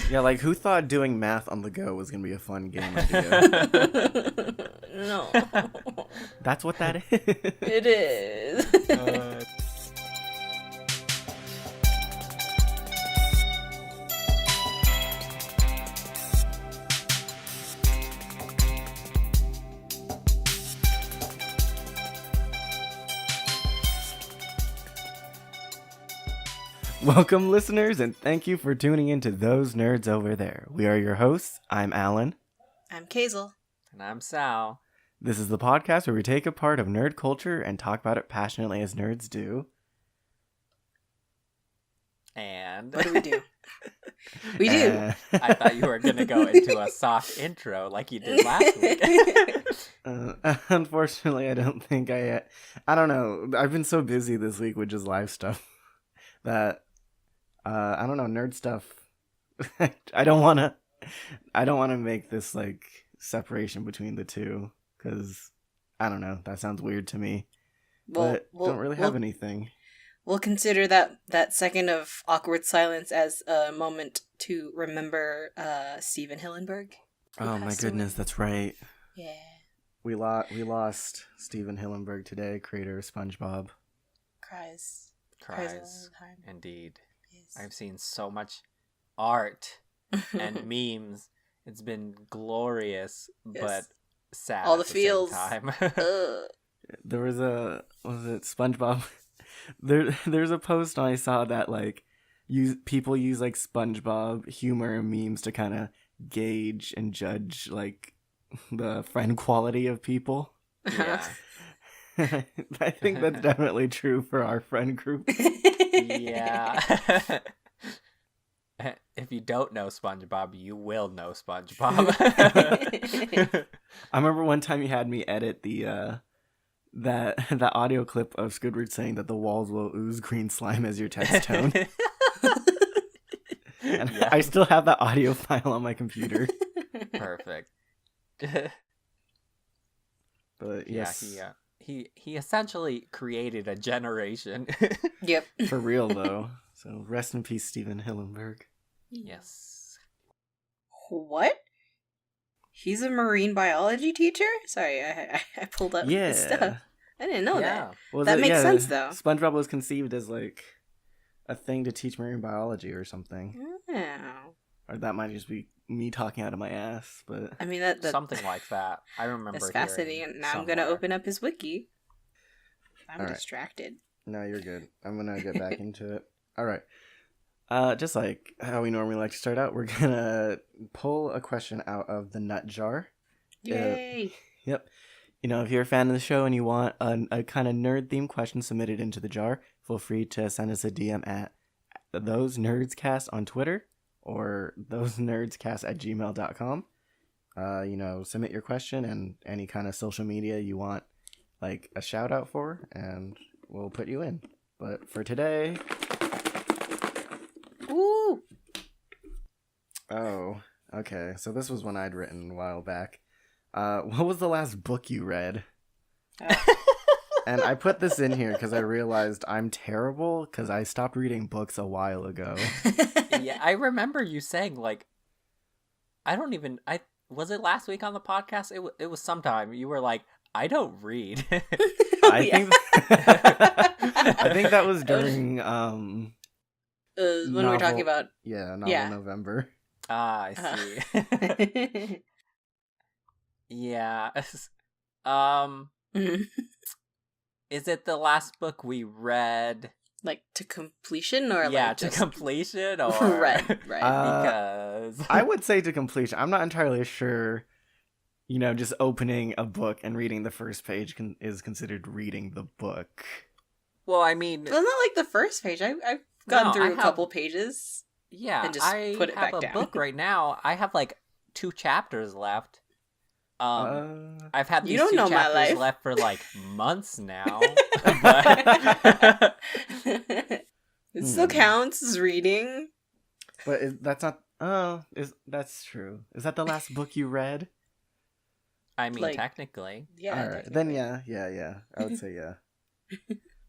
Yeah, like who thought doing math on the go was gonna be a fun game idea? No. That's what that is. It is. Welcome, listeners, and thank you for tuning in to Those Nerds Over There. We are your hosts. I'm Alan. I'm Kazel. And I'm Sal. This is the podcast where we take a part of nerd culture and talk about it passionately as nerds do. And What do? We do. I thought you were going to go into a soft intro like you did last week. Unfortunately, I don't think I don't know. I've been so busy this week with just live stuff that I don't know, nerd stuff. I don't want to make this like separation between the two because I don't know. That sounds weird to me. But don't really have anything. We'll consider that second of awkward silence as a moment to remember Steven Hillenburg. Oh my goodness, that's right. Yeah. We lost Steven Hillenburg today, creator of SpongeBob. Cries all the time. Indeed. Yes. I've seen so much art and memes. It's been glorious, but sad all the at feels. same time. There was SpongeBob? There's a post I saw that like people use like SpongeBob humor and memes to kind of gauge and judge like the friend quality of people. Yeah. I think that's definitely true for our friend group. Yeah. If you don't know SpongeBob, you will know SpongeBob. I remember one time you had me edit the that audio clip of Squidward saying that the walls will ooze green slime as your text tone. And Yeah. I still have that audio file on my computer. Perfect. But yes. Yeah, he essentially created a generation. Yep. For real though. So rest in peace, Steven Hillenburg. Yes. What? He's a marine biology teacher? Sorry, I pulled up his stuff. I didn't know that. Well, That makes sense, though. SpongeBob was conceived as like a thing to teach marine biology or something. Oh. Or that might just be me talking out of my ass, but I mean, that Something like that. I remember. that's hearing fascinating. Now I'm somewhere. going to open up his wiki. I'm All right. distracted. no, you're good. I'm gonna get back into it. All right. Just like how we normally like to start out, we're gonna pull a question out of the nut jar. Yay! Yep. You know, if you're a fan of the show and you want a kind of nerd-themed question submitted into the jar, feel free to send us a DM at Those Nerdscast on Twitter or thosenerdscast@gmail.com. You know, submit your question and any kind of social media you want, like a shout out for, and we'll put you in. But for today, Woo! oh, okay. So this was one I'd written a while back. What was the last book you read? And I put this in here because I realized I'm terrible because I stopped reading books a while ago. Yeah, I remember you saying like, was it last week on the podcast? It was sometime. You were like, I don't read. I think that was during when we were talking about novel November. Ah, I see. Yeah. Is it the last book we read? like to completion or Yeah, like to just... completion or right. Because I would say to completion. I'm not entirely sure. You know, just opening a book and reading the first page is considered reading the book. Well, I mean, Well, not like the first page. I've gone No, through I a have- couple pages. yeah, and just I put it have back a down. book right now. I have like 2 chapters left. I've had You these don't 2 know my chapters life. left for like months now. But... It still counts as reading. But that's not. Oh, that's true? Is that the last book you read? I mean, Like- technically. Yeah. All right, then yeah. I would say yeah.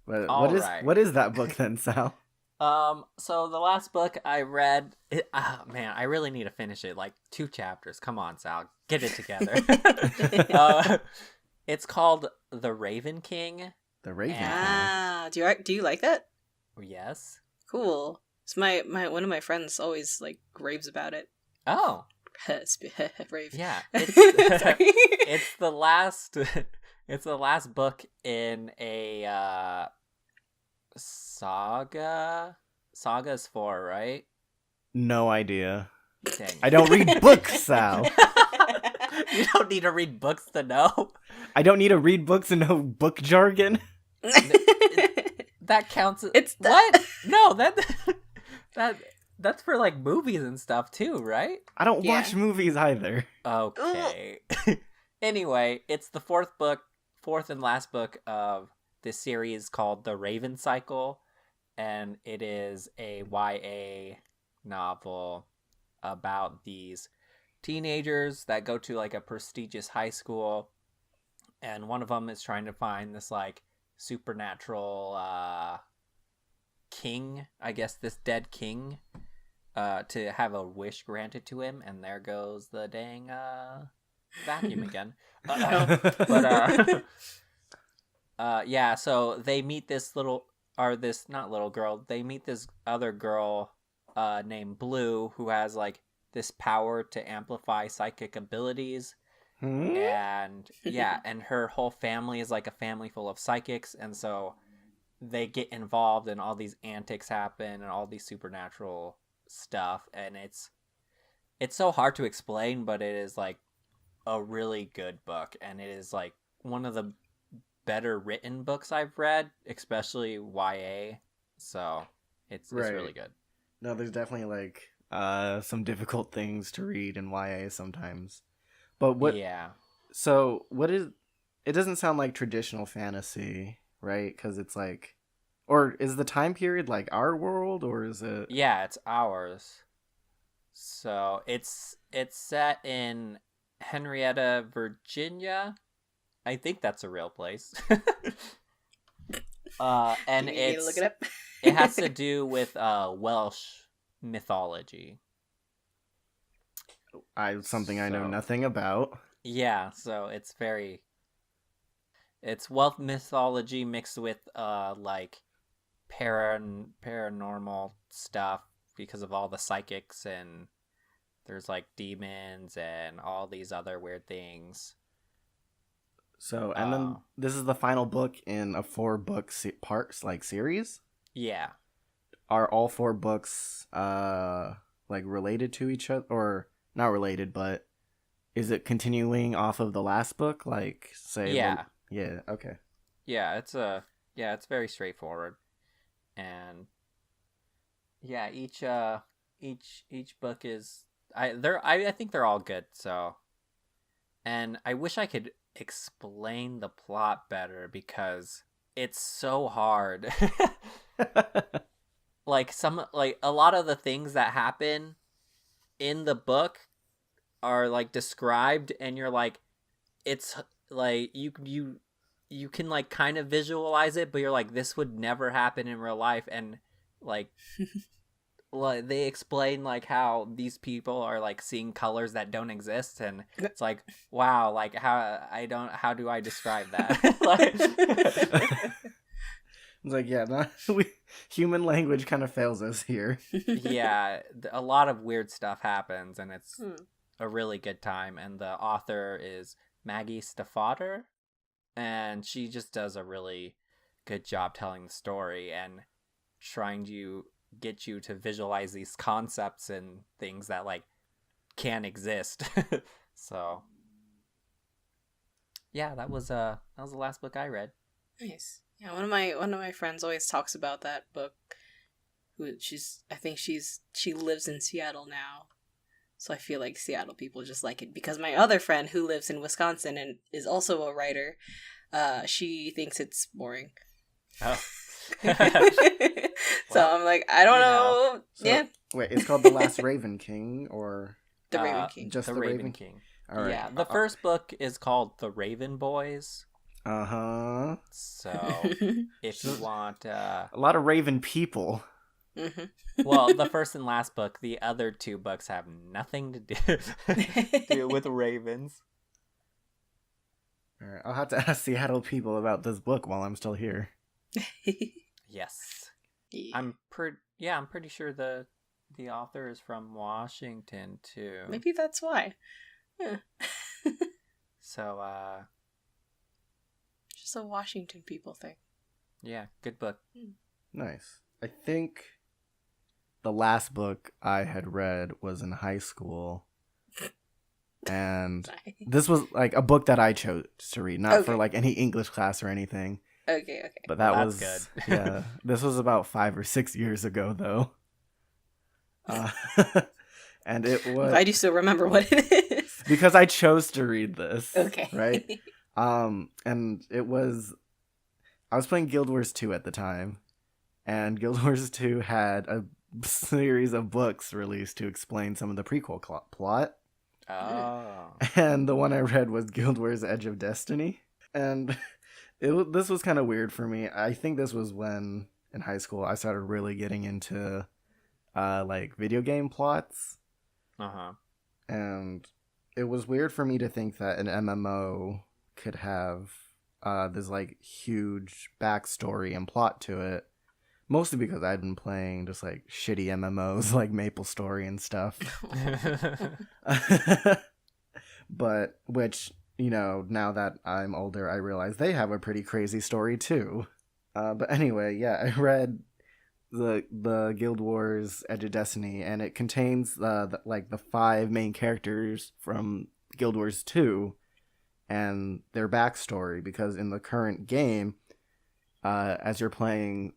But All what is right. what is that book then, Sal? So the last book I read, man, I really need to finish it. Like 2 chapters. Come on, Sal, get it together. It's called The Raven King. The Raven King. Ah, do you like that? Yes. Cool. It's my one of my friends always like raves about it. Oh. Rave. Yeah. It's, it's the last. It's the last book in a saga. Saga's 4, right? No idea. Dang. I don't read books, Sal. You don't need to read books to know. I don't need to read books and know book jargon. That counts. It's what? No, that's for like movies and stuff too, right? I don't watch movies either. Okay. Anyway, it's the fourth and last book of this series called The Raven Cycle, and it is a YA novel about these teenagers that go to like a prestigious high school, and one of them is trying to find this like supernatural king, I guess this dead king, to have a wish granted to him, and there goes the dang vacuum again. Yeah, so they meet this not little girl, they meet this other girl named Blue, who has like this power to amplify psychic abilities. And yeah, and her whole family is like a family full of psychics, and so they get involved and all these antics happen and all these supernatural stuff, and it's so hard to explain, but it is like a really good book, and it is like one of the better written books I've read, especially YA. So it's really good. No, there's definitely like some difficult things to read in YA sometimes. But what? Yeah. So what is? It doesn't sound like traditional fantasy, right? Because it's like, or is the time period like our world, or is it? Yeah, it's ours. So it's set in Henrietta, Virginia. I think that's a real place. And it's look it up. It has to do with Welsh mythology. Something I know nothing about. Yeah, so it's Welsh mythology mixed with like paranormal stuff because of all the psychics, and there's like demons and all these other weird things. So, and then this is the final book in a 4-book series? Yeah. Are all 4 books like related to each other, or not related, but is it continuing off of the last book, like say? Yeah. Yeah, okay. Yeah, it's very straightforward. And yeah, each book is I think they're all good, so. And I wish I could explain the plot better because it's so hard. Like a lot of the things that happen in the book are like described, and you're like, it's like you can like kind of visualize it, but you're like, this would never happen in real life. And like like they explain like how these people are like seeing colors that don't exist, and it's like, wow, like how do I describe that? Like, it's like, yeah, human language kind of fails us here. Yeah, a lot of weird stuff happens, and it's a really good time. And the author is Maggie Stiefvater, and she just does a really good job telling the story and trying to get you to visualize these concepts and things that like can't exist. So yeah, that was the last book I read. Nice. Yeah, one of my friends always talks about that book. She lives in Seattle now. So I feel like Seattle people just like it, because my other friend who lives in Wisconsin and is also a writer, she thinks it's boring. Oh. So I'm like, I don't know. So, yeah. Wait, it's called The Last Raven King, or The Raven King? Just The Raven King. All right. Yeah, the first book is called The Raven Boys. Uh-huh. So if you want a lot of raven people. Mm-hmm. Well, the first and last book, the other two books have nothing to do with ravens. All right, I'll have to ask Seattle people about this book while I'm still here. Yes. Yeah. I'm pretty sure the author is from Washington too. Maybe that's why. Yeah. So Just a Washington people thing. yeah, good book. Nice. I think the last book I had read was in high school. And this was like a book that I chose to read, not for Okay. like any English class or anything. Okay. But that Well, was that's good. yeah. This was about 5 or 6 years ago, though. And it was Glad you still remember what it is. because I chose to read this. Okay. Right. And it was I was playing Guild Wars 2 at the time, and Guild Wars 2 had a series of books released to explain some of the prequel plot. Oh. And the one I read was Guild Wars Edge of Destiny. And this was kind of weird for me. I think this was when, in high school, I started really getting into like video game plots. Uh-huh. And it was weird for me to think that an MMO could have this like huge backstory and plot to it. Mostly because I'd been playing just like shitty MMOs like MapleStory and stuff. But which, you know, now that I'm older, I realize they have a pretty crazy story too. But anyway, yeah, I read the Guild Wars Edge of Destiny, and it contains the 5 main characters from Guild Wars 2 and their backstory, because in the current game, as you're playing,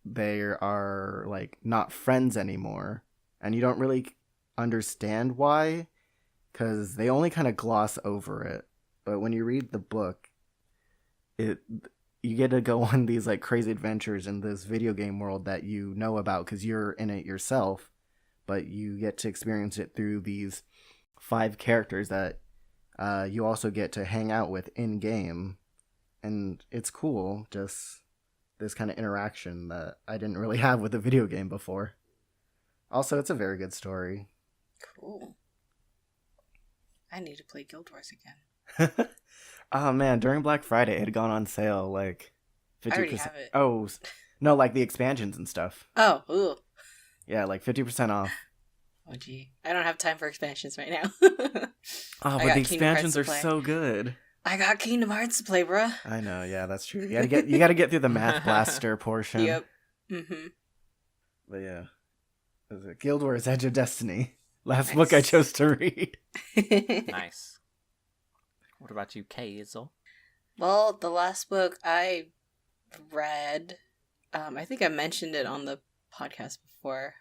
they are like not friends anymore, and you don't really understand why, because they only kind of gloss over it. But when you read the book, you get to go on these like crazy adventures in this video game world that you know about because you're in it yourself, but you get to experience it through these 5 characters that you also get to hang out with in game, and it's cool. Just this kind of interaction that I didn't really have with a video game before. Also, it's a very good story. Cool. I need to play Guild Wars again. Oh man, during Black Friday it had gone on sale like 50%. I already have it. Oh, no, like the expansions and stuff. Oh, ooh. Yeah, like 50% off. Oh, gee. I don't have time for expansions right now. Oh, I but got the Kingdom Hearts expansions to are play. so good. I got Kingdom Hearts to play, bruh. I know, yeah, that's true. You gotta get through the Math Blaster portion. Yep. Mm-hmm. But yeah. Is it Guild Wars Edge of Destiny? Last Nice. book I chose to read. Nice. What about you, Hazel? Well, the last book I read, I think I mentioned it on the podcast before,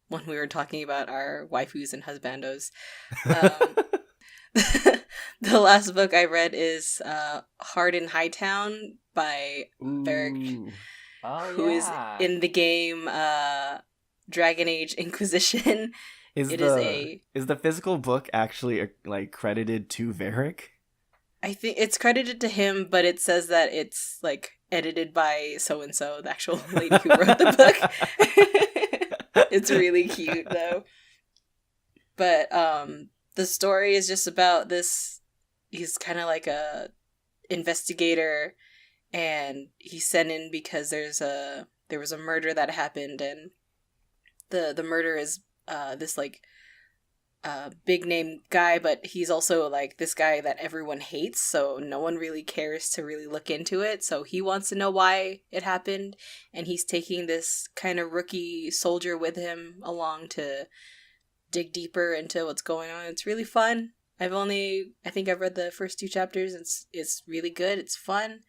when we were talking about our waifus and husbandos. The last book I read is Hard in Hightown by Varric, Oh, who is in the game Dragon Age Inquisition. Is the physical book actually like credited to Varric? I think it's credited to him, but it says that it's like edited by so and so, the actual lady who wrote the book. It's really cute though. But the story is just about this. He's kind of like a investigator, and he's sent in because there was a murder that happened, and the murder is this like big name guy, but he's also like this guy that everyone hates, so no one really cares to really look into it. So he wants to know why it happened, and he's taking this kind of rookie soldier with him along to dig deeper into what's going on. It's really fun. I think I've read the first 2 chapters. It's really good. It's fun.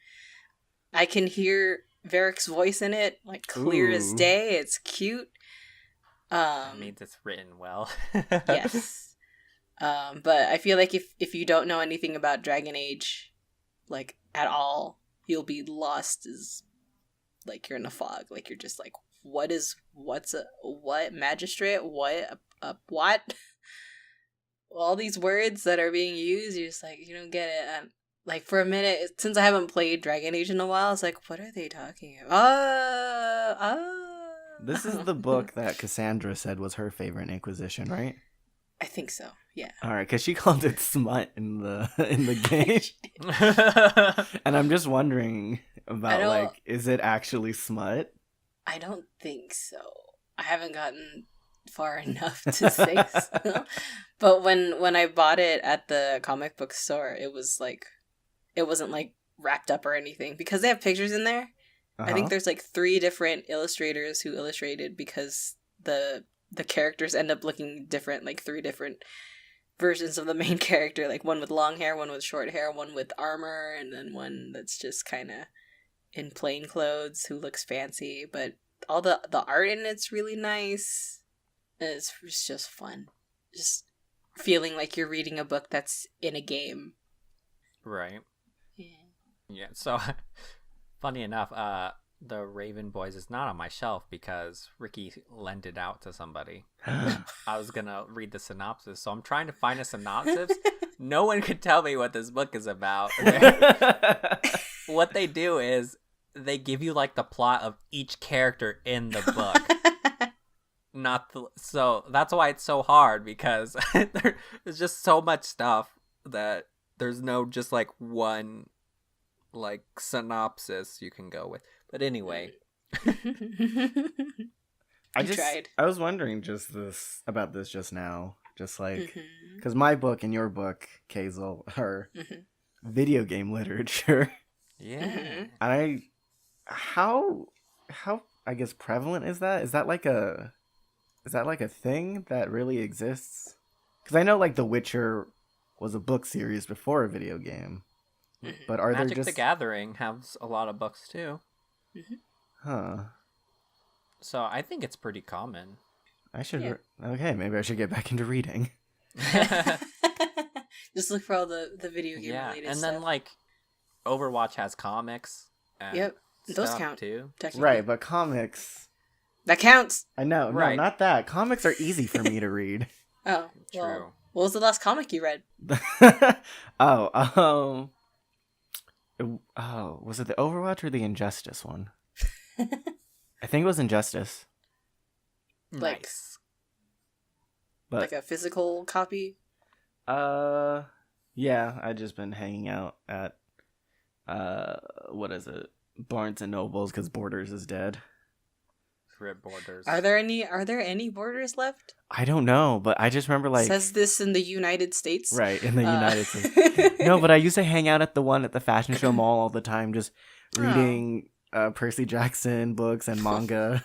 I can hear Varric's voice in it, like clear as Ooh. day. It's cute. That means it's written well. Yes. But I feel like if you don't know anything about Dragon Age, like at all, you'll be lost as like you're in a fog. Like you're just like, what magistrate? What? All these words that are being used, you're just like, you don't get it. And like for a minute, since I haven't played Dragon Age in a while, it's like, what are they talking about? This is the book that Cassandra said was her favorite Inquisition, right? I think so. Yeah. All right, because she called it smut in the game, and I'm just wondering about like, is it actually smut? I don't think so. I haven't gotten far enough to say so. But when I bought it at the comic book store, it wasn't like wrapped up or anything because they have pictures in there. I think there's like 3 different illustrators who illustrated because the characters end up looking different, like 3 different versions of the main character, like one with long hair, one with short hair, one with armor, and then one that's just kind of in plain clothes who looks fancy, but all the art in it's really nice. It's just fun. Just feeling like you're reading a book that's in a game. Right. Yeah. Yeah, so funny enough, the Raven Boys is not on my shelf because Ricky lent it out to somebody. I was gonna read the synopsis, so I'm trying to find a synopsis. No one could tell me what this book is about. What they do is they give you like the plot of each character in the book. So that's why it's so hard, because there's just so much stuff that there's no just like one like synopsis you can go with. But anyway, I was wondering about this just now, just like because my book and your book, Kazel, are video game literature. Yeah. How I guess prevalent is that? Is that like a thing that really exists? Because I know like The Witcher was a book series before a video game, but are Magic there just the Gathering has a lot of books too. Huh. So I think it's pretty common. I should okay, maybe I should get back into reading. Just look for all the video game related and stuff. then like Overwatch has comics. And those count too. Right, but comics that counts. I know, right. No, not that. Comics are easy for me to read. Oh, true. Well, what was the last comic you read? Was it the Overwatch or the Injustice one? I think it was Injustice. Like, Nice. But like a physical copy? yeah, I just been hanging out at what is it? Barnes and Nobles because Borders is dead. Rip Borders. Are there any Borders left? I don't know, but I just remember like says this in the United States. Right, in the United States. No, but I used to hang out at the one at the Fashion Show Mall all the time, just reading Percy Jackson books and manga.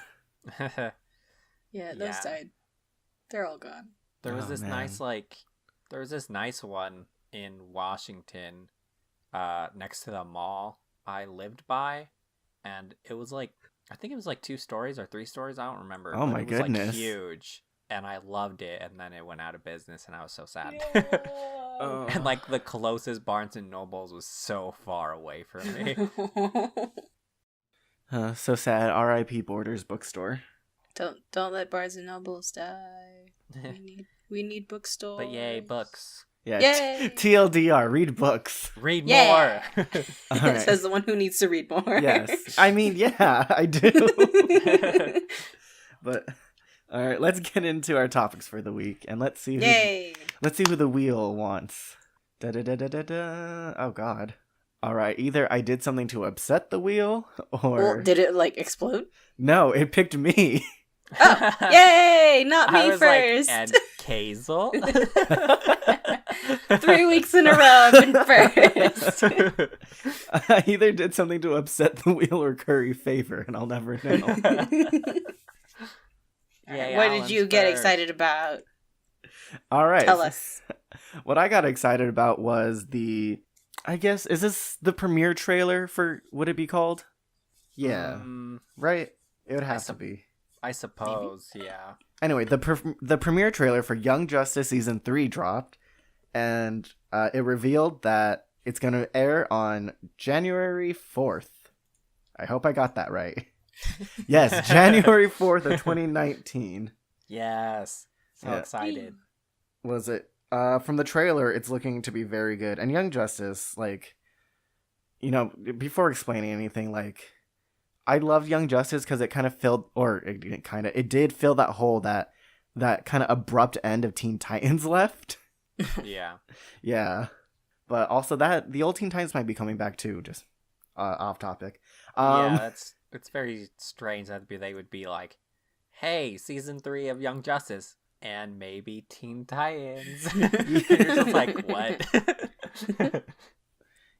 Yeah, those died. They're all gone. There was this nice one in Washington, next to the mall I lived by, and it was like, I think it was like 2 stories or 3 stories, I don't remember. Oh my it was goodness. like huge, and I loved it, and then it went out of business, and I was so sad. And like the closest Barnes and Nobles was so far away from me. So sad. R.I.P. Borders bookstore. Don't let Barnes and Nobles die. We need bookstores. But yay, books. Yeah. Yay! TLDR, read books. Read Yeah. more. All right. Says the one who needs to read more. Yes. I mean, yeah, I do. But all right, let's get into our topics for the week, and let's see who the wheel wants. Da da da da da da. Oh God. All right. Either I did something to upset the wheel, or Well, did it like explode? No, it picked me. Oh, yay! Not me I was first. Like, and Kazel? 3 weeks in a row, I've been first. I either did something to upset the wheel or curry favor, and I'll never know. Yay, What Alan's did you get first. excited about? All right. Tell us. What I got excited about was I guess, is this the premiere trailer for, would it be called? Yeah. Right? It would have to be. I suppose, yeah. Anyway, the premiere trailer for Young Justice Season 3 dropped, and it revealed that it's going to air on January 4th. I hope I got that right. Yes, January 4th of 2019. Yes. So excited. Was it? From the trailer, it's looking to be very good. And Young Justice, like, before explaining anything, like, I loved Young Justice because it kind of filled, or it did fill that hole that kind of abrupt end of Teen Titans left. Yeah. Yeah, but also that the old Teen Titans might be coming back too. Just off topic. Yeah, it's very strange that they would be like, hey, season 3 of Young Justice and maybe Teen Titans. You're just like, what?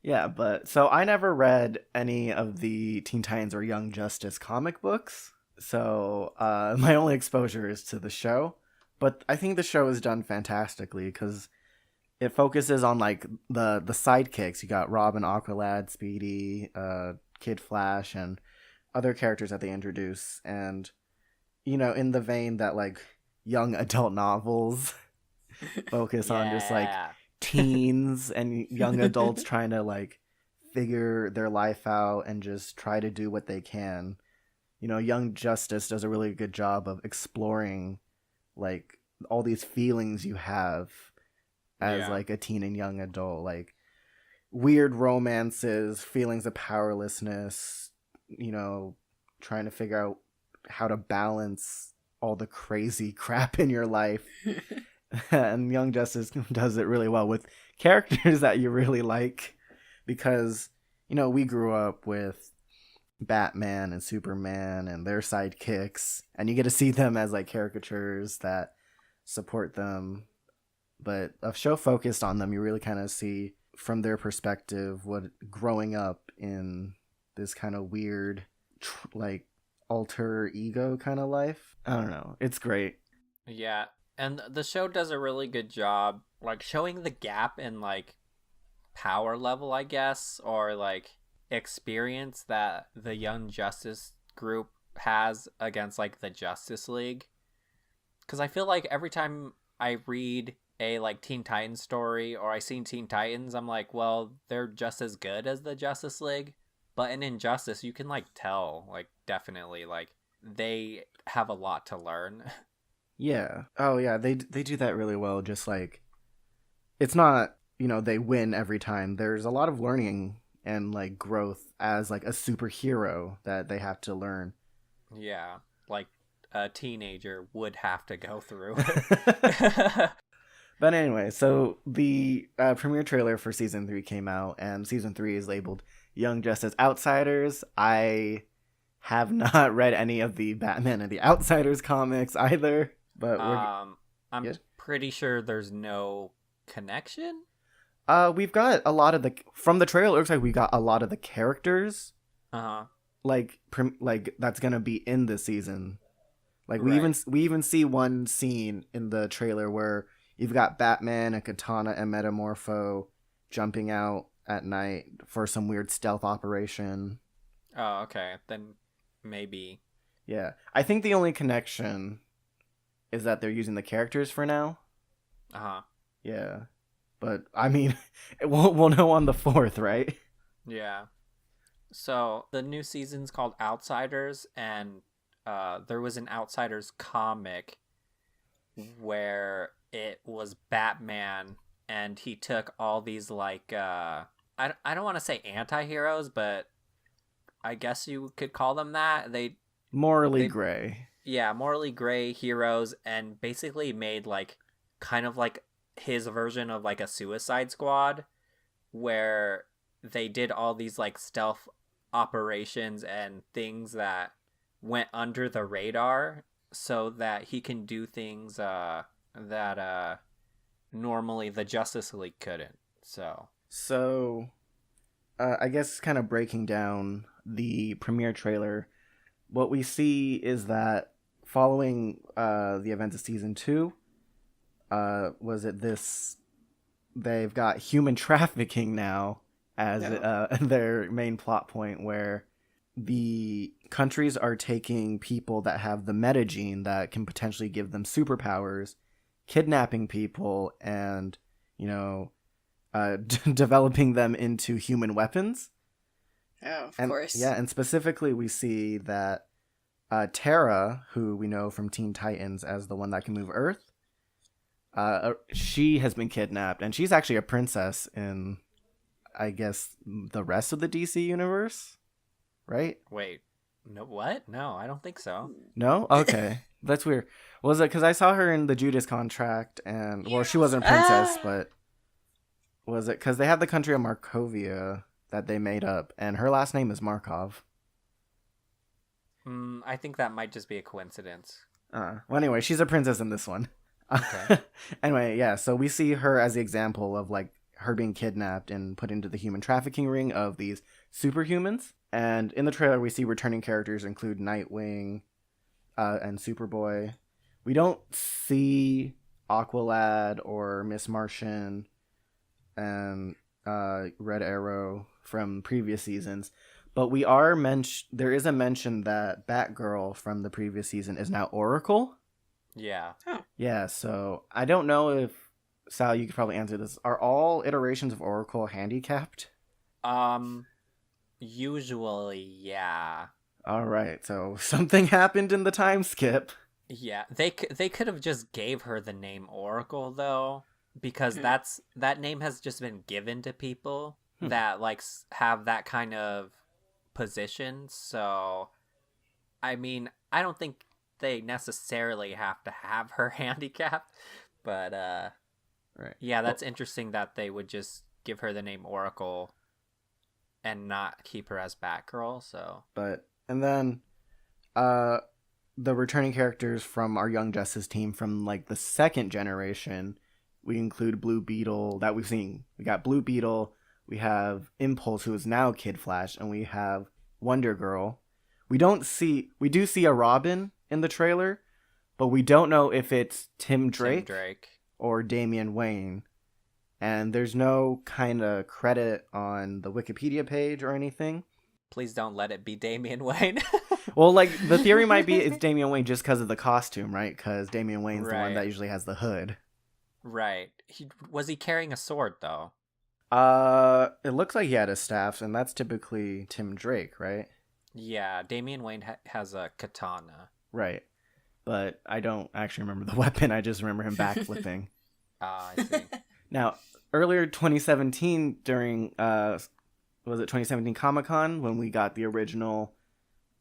Yeah, but so I never read any of the Teen Titans or Young Justice comic books. So my only exposure is to the show. But I think the show is done fantastically because it focuses on like the sidekicks. You got Robin, Aqualad, Speedy, Kid Flash, and other characters that they introduce. And, you know, in the vein that like young adult novels focus on just like Yeah. teens and young adults trying to like figure their life out and just try to do what they can. You know, Young Justice does a really good job of exploring like all these feelings you have as Yeah. like a teen and young adult, like weird romances, feelings of powerlessness, you know, trying to figure out how to balance all the crazy crap in your life. And Young Justice does it really well with characters that you really like because, you know, we grew up with Batman and Superman and their sidekicks, and you get to see them as like caricatures that support them. But a show focused on them, you really kind of see from their perspective what growing up in this kind of weird, like alter ego kind of life. I don't know. It's great. Yeah. And the show does a really good job, like, showing the gap in, like, power level, I guess, or, like, experience that the Young Justice group has against, like, the Justice League. Because I feel like every time I read a, like, Teen Titans story or I see Teen Titans, I'm like, well, they're just as good as the Justice League. But in Injustice, you can, like, tell, like, definitely, like, they have a lot to learn. Yeah. Oh yeah, they do that really well. Just like it's not, you know, they win every time. There's a lot of learning and like growth as like a superhero that they have to learn. Yeah, like a teenager would have to go through. But anyway, so the premiere trailer for season 3 came out, and season 3 is labeled Young Justice Outsiders. I have not read any of the Batman and the Outsiders comics either, but I'm yeah. pretty sure there's no connection. We've got a lot of the from the trailer. It looks like we got a lot of the characters, Uh-huh. like that's gonna be in this season. Like Right. we even see one scene in the trailer where you've got Batman and Katana and Metamorpho jumping out at night for some weird stealth operation. Oh, okay. Then maybe. Yeah, I think the only connection is that they're using the characters for now. Uh-huh. Yeah, but I mean, we'll know on the 4th, right? Yeah. So the new season's called Outsiders, and there was an Outsiders comic where it was Batman, and he took all these like I don't want to say anti-heroes, but I guess you could call them that. Morally They gray. yeah, morally gray heroes, and basically made like kind of like his version of like a Suicide Squad, where they did all these like stealth operations and things that went under the radar so that he can do things that normally the Justice League couldn't. So, I guess kind of breaking down the premiere trailer, what we see is that following the events of season 2, was it this? They've got human trafficking now as their main plot point, where the countries are taking people that have the metagene that can potentially give them superpowers, kidnapping people, and you know, developing them into human weapons. Oh, of And course. yeah, and specifically we see that Terra, who we know from Teen Titans as the one that can move Earth, she has been kidnapped, and she's actually a princess in, I guess, the rest of the DC universe, right? Wait, No, what? No, I don't think so. No? Okay. That's weird. Was it because I saw her in the Judas Contract and, well, she wasn't a princess, Ah. but was it because they have the country of Markovia that they made up and her last name is Markov? I think that might just be a coincidence. Well, anyway, she's a princess in this one. Okay. Anyway, yeah, so we see her as the example of like her being kidnapped and put into the human trafficking ring of these superhumans. And in the trailer, we see returning characters include Nightwing and Superboy. We don't see Aqualad or Miss Martian and Red Arrow from previous seasons. But we are there is a mention that Batgirl from the previous season is now Oracle. Yeah. Yeah, so I don't know if Sal, you could probably answer this. Are all iterations of Oracle handicapped? Usually, yeah. All right, so something happened in the time skip. Yeah, they could have just gave her the name Oracle though, because that name has just been given to people that like have that kind of position. So, I mean, I don't think they necessarily have to have her handicapped, but Right. yeah, that's interesting that they would just give her the name Oracle and not keep her as Batgirl. So, But and then the returning characters from our Young Justice team from like the second generation, we include Blue Beetle that we've seen. We got Blue Beetle, we have Impulse who is now Kid Flash, and we have Wonder Girl. We do see a Robin in the trailer, but we don't know if it's Tim Drake. Or Damian Wayne. And there's no kind of credit on the Wikipedia page or anything. Please don't let it be Damian Wayne. Well, like, the theory might be it's Damian Wayne just because of the costume, right? Because Damian Wayne's the one Right. that usually has the hood. Right. Was he carrying a sword, though? It looks like he had a staff, and that's typically Tim Drake, right? Yeah, Damian Wayne has a katana. Right. But I don't actually remember the weapon. I just remember him backflipping. I see. Now, earlier 2017 during was it 2017 Comic-Con when we got the original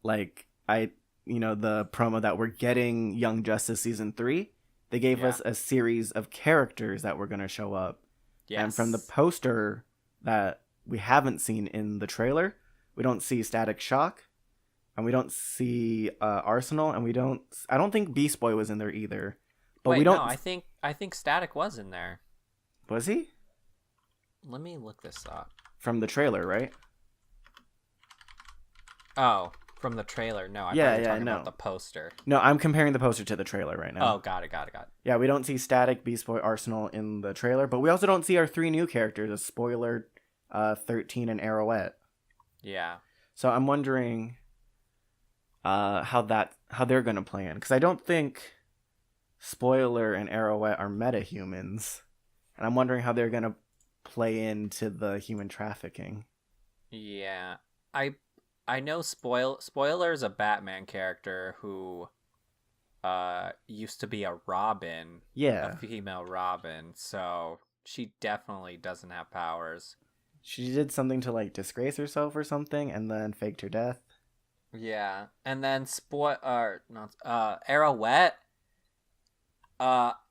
the promo that we're getting Young Justice season 3, they gave us a series of characters that were going to show up. Yes. And from the poster that we haven't seen in the trailer, we don't see Static Shock, and we don't see Arsenal, and I don't think Beast Boy was in there either. But Wait, we don't. No, I think Static was in there. Was he? Let me look this up. From the trailer, right? Oh, from the trailer. No, I thought you were talking about the poster. No, I'm comparing the poster to the trailer right now. Oh, got it. Yeah, we don't see Static, Beast Boy, Arsenal in the trailer, but we also don't see our 3 new characters, a Spoiler, 13, and Arrowette. Yeah. So I'm wondering how they're going to play in, because I don't think Spoiler and Arrowette are metahumans, and I'm wondering how they're going to play into the human trafficking. Yeah. I know Spoiler is a Batman character who used to be a Robin. Yeah. A female Robin, so she definitely doesn't have powers. She did something to like disgrace herself or something and then faked her death. Yeah. And then Arrowette,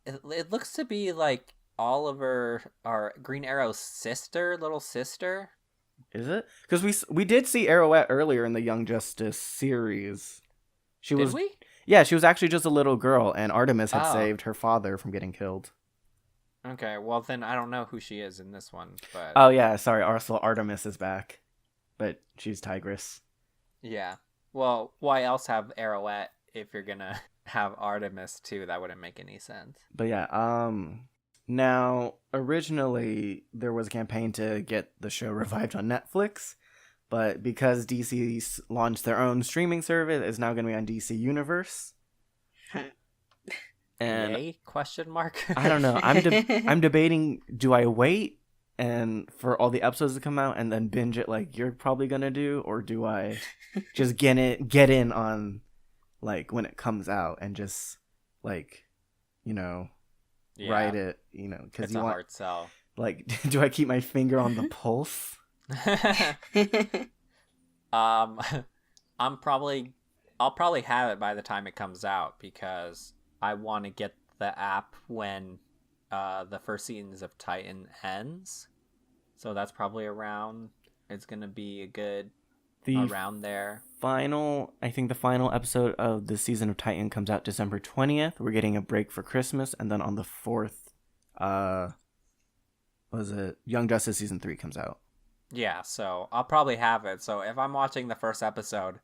it looks to be like Oliver or Green Arrow's little sister. Is it? Because we did see Arrowette earlier in the Young Justice series. Did we? Yeah, she was actually just a little girl, and Artemis had saved her father from getting killed. Okay, well then I don't know who she is in this one, but oh yeah, sorry, also Artemis is back, but she's Tigress. Yeah. Well, why else have Arrowette if you're gonna have Artemis too? That wouldn't make any sense. But yeah, now originally there was a campaign to get the show revived on Netflix, but because DC launched their own streaming service, it's now going to be on DC Universe. And Yay? Question mark. I don't know. I'm debating. Do I wait and for all the episodes to come out and then binge it like you're probably gonna do, or do I just get in on like when it comes out and just like write it, because it's a hard sell. Like, do I keep my finger on the pulse? I'll probably have it by the time it comes out because I want to get the app when the first seasons of Titan ends. So that's probably around. It's gonna be a good The around there. I think the final episode of the season of Titan comes out December 20th. We're getting a break for Christmas, and then on the 4th, was it Young Justice season 3 comes out. Yeah, so I'll probably have it. So if I'm watching the first episode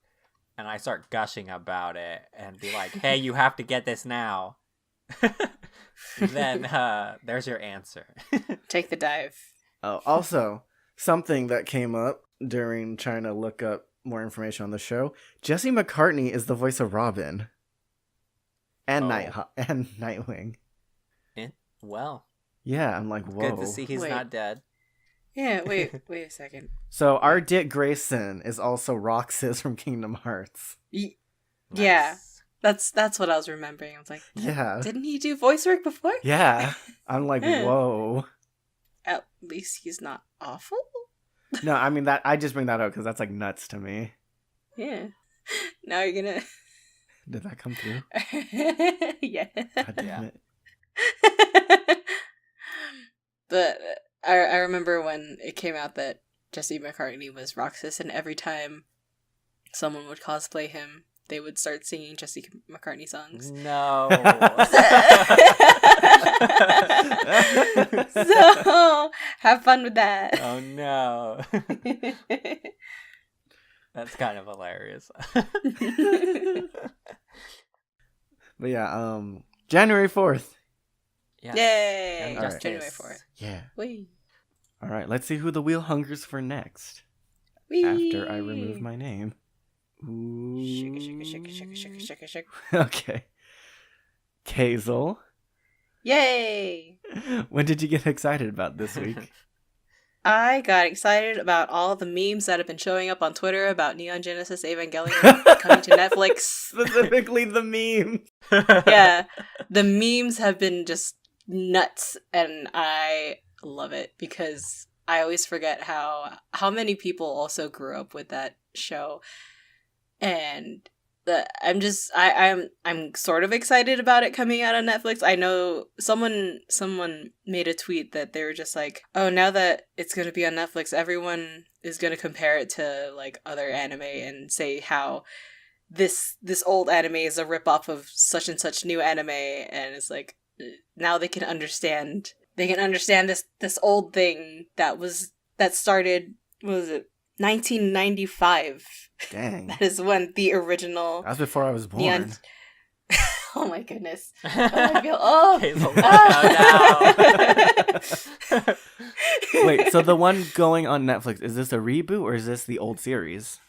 and I start gushing about it and be like, "Hey, you have to get this now," then there's your answer. Take the dive. Oh, also, something that came up during trying to look up more information on the show. Jesse McCartney is the voice of Robin. And and Nightwing. Well, yeah, I'm like, whoa. Good to see he's not dead. Yeah, wait a second. So our Dick Grayson is also Roxas from Kingdom Hearts. Yeah, that's what I was remembering. I was like, yeah, didn't he do voice work before? Yeah, I'm like, whoa. At least he's not awful. No, I mean that. I just bring that up because that's like nuts to me. Yeah. Now you're gonna. Did that come through? Yeah. God damn it. But I remember when it came out that Jesse McCartney was Roxas, and every time someone would cosplay him, they would start singing Jesse McCartney songs. No. So have fun with that. Oh no. That's kind of hilarious. But yeah, January 4th. Yes. Yay! All right. January 4th. Yeah. Whee. All right, let's see who the wheel hungers for next. Whee. After I remove my name. Ooh. Shaka. Okay. Kazel. Yay! When did you get excited about this week? I got excited about all the memes that have been showing up on Twitter about Neon Genesis Evangelion coming to Netflix. Specifically the meme. Yeah, the memes have been just nuts, and I love it because I always forget how many people also grew up with that show, and I'm sort of excited about it coming out on Netflix. I know someone made a tweet that they were just like, oh, now that it's going to be on Netflix, everyone is going to compare it to like other anime and say how this old anime is a ripoff of such and such new anime, and it's like now they can understand this old thing that started, what was it, 1995. Dang. That is when the original. That was before I was born. Neon... Oh my goodness. I feel. Oh. Wait, so the one going on Netflix, is this a reboot or is this the old series?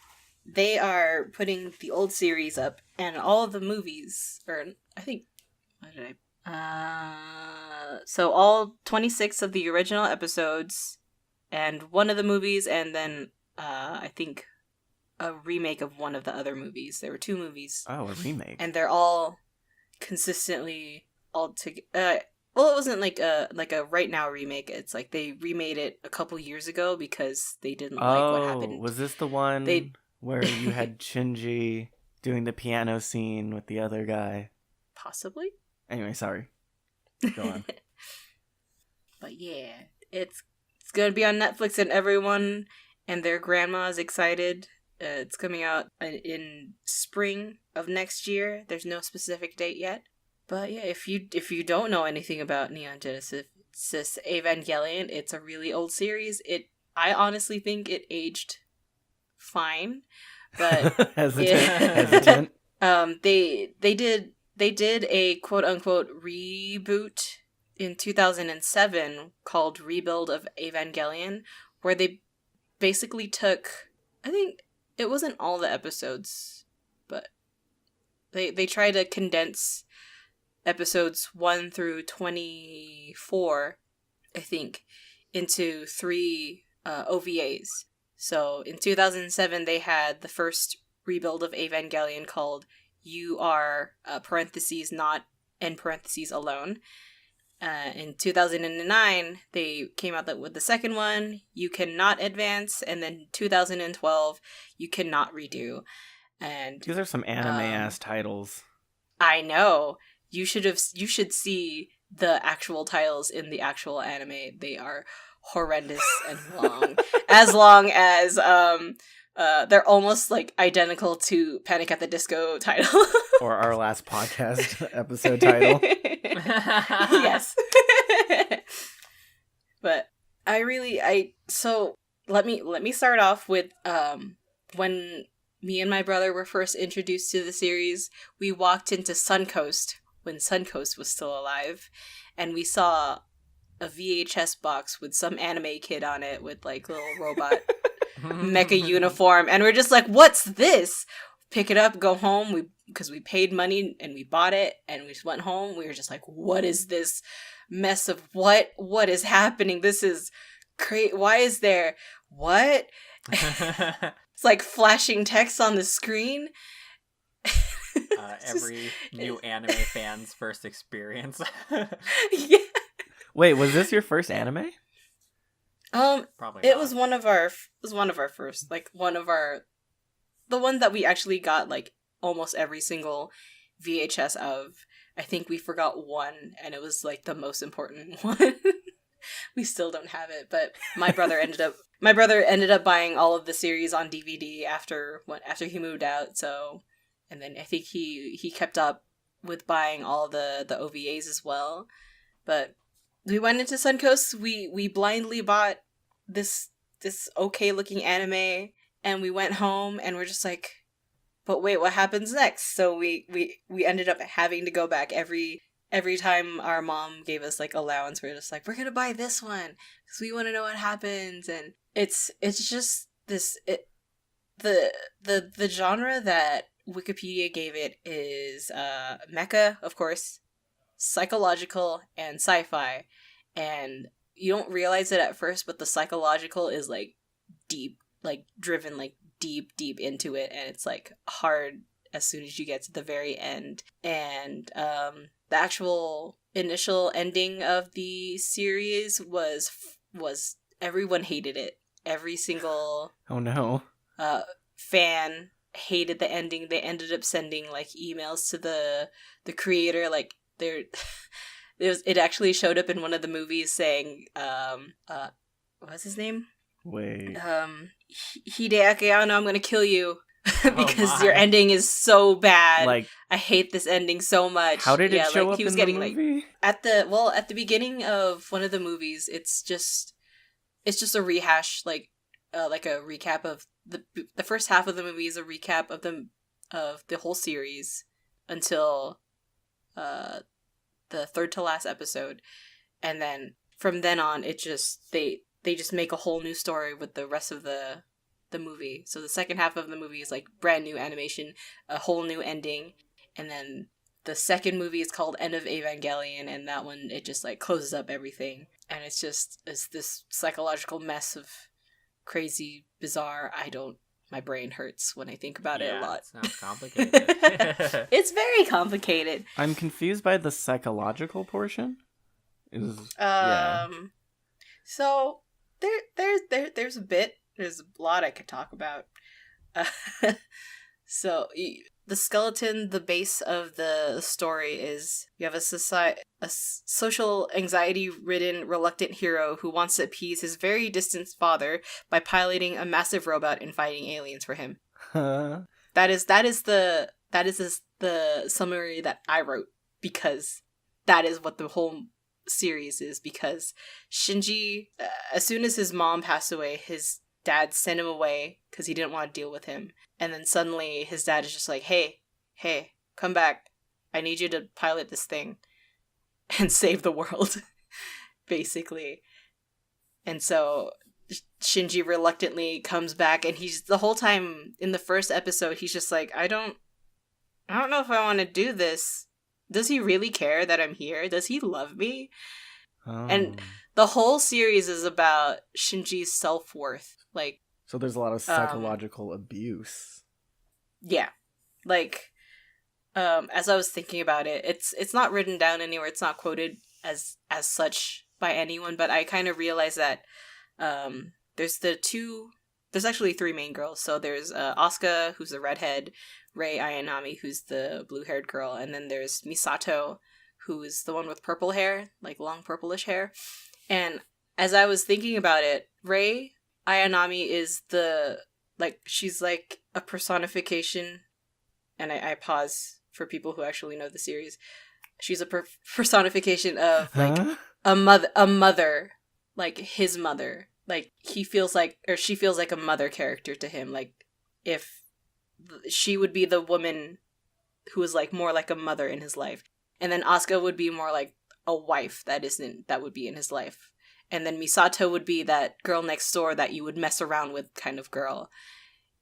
They are putting the old series up and all of the movies, or I think, what did so all 26 of the original episodes and one of the movies, and then I think a remake of one of the other movies. There were 2 movies. Oh, a remake. And they're all consistently all together. Well, it wasn't like a right now remake. It's like they remade it a couple years ago because they didn't like what happened. Was this the one where you had Shinji doing the piano scene with the other guy? Possibly. Anyway, sorry. Go on. But yeah, it's gonna be on Netflix, and everyone and their grandma is excited. It's coming out in spring of next year. There's no specific date yet. But yeah, if you don't know anything about Neon Genesis Evangelion, it's a really old series. I honestly think it aged fine, but hesitant. They did a quote unquote reboot in 2007 called Rebuild of Evangelion, where they basically took, I think it wasn't all the episodes, but they try to condense episodes 1 through 24, I think, into 3 OVAs. So in 2007, they had the first rebuild of Evangelion called You Are, parentheses, Not, in parentheses, Alone. In 2009, they came out with the second one, You Cannot Advance, and then 2012, You Cannot Redo. And These are some anime ass titles. I know. You should see the actual titles in the actual anime. They are horrendous and long as they're almost like identical to Panic at the Disco title. Or our last podcast episode title. Yes. But so let me start off with when me and my brother were first introduced to the series, we walked into Suncoast when Suncoast was still alive, and we saw a VHS box with some anime kid on it with like little robot mecha uniform, and we're just like, what's this? Pick it up, go home, because we paid money and we bought it, and we just went home. We were just like, what is this mess of what is happening? This is crazy. Why is there what? It's like flashing text on the screen. Every new anime fan's first experience. Yeah. Wait, was this your first anime? Probably it not. was one of our first, like the one that we actually got like almost every single VHS of. I think we forgot one, and it was like the most important one. We still don't have it, but my brother ended up buying all of the series on DVD after he moved out. So, and then I think he kept up with buying all the OVAs as well. But we went into Suncoast. We blindly bought this okay looking anime, and we went home, and we're just like, but wait, what happens next? So we ended up having to go back every time our mom gave us like allowance. We're just like, we're gonna buy this one because we want to know what happens. And it's just this the genre that Wikipedia gave it is mecha, of course, psychological, and sci-fi. And you don't realize it at first, but the psychological is like deep, like driven like deep into it, and it's like hard as soon as you get to the very end. And the actual initial ending of the series was everyone hated it. Every single Oh no. fan hated the ending. They ended up sending like emails to the creator, like it actually showed up in one of the movies saying what's his name? Wait. Hideaki Anno, I'm gonna kill you because your ending is so bad. Like, I hate this ending so much. how did it show like, up he was in getting the movie? Like at the beginning of one of the movies, it's just a rehash, like a recap of the first half of the movie is a recap of the whole series until the third to last episode, and then from then on it just they just make a whole new story with the rest of the movie. So the second half of the movie is like brand new animation, a whole new ending, and then the second movie is called End of Evangelion, and that one it just like closes up everything, and it's this psychological mess of crazy, bizarre. My brain hurts when I think about it a lot. It sounds complicated. It's very complicated. I'm confused by the psychological portion. So there's a lot I could talk about. So the skeleton, the base of the story is you have a social anxiety-ridden, reluctant hero who wants to appease his very distant father by piloting a massive robot and fighting aliens for him. That is the summary that I wrote, because that is what the whole series is. Because Shinji, as soon as his mom passed away, his dad sent him away because he didn't want to deal with him. And then suddenly his dad is just like, hey, come back. I need you to pilot this thing and save the world, basically. And so Shinji reluctantly comes back, and he's the whole time in the first episode, he's just like, I don't know if I want to do this. Does he really care that I'm here? Does he love me? Oh. And the whole series is about Shinji's self-worth. Like, so there's a lot of psychological abuse. Yeah. Like, as I was thinking about it, it's not written down anywhere. It's not quoted as such by anyone, but I kind of realized that there's the two there's actually three main girls. So there's Asuka, who's the redhead, Rei Ayanami, who's the blue-haired girl, and then there's Misato, who's the one with purple hair, like long purplish hair. And as I was thinking about it, Rei Ayanami is she's like a personification, and I pause for people who actually know the series. She's a personification of like Huh? a mother, like his mother. Like he feels like, or she feels like a mother character to him. Like if she would be the woman who is like more like a mother in his life, and then Asuka would be more like a wife that would be in his life, and then Misato would be that girl next door that you would mess around with kind of girl.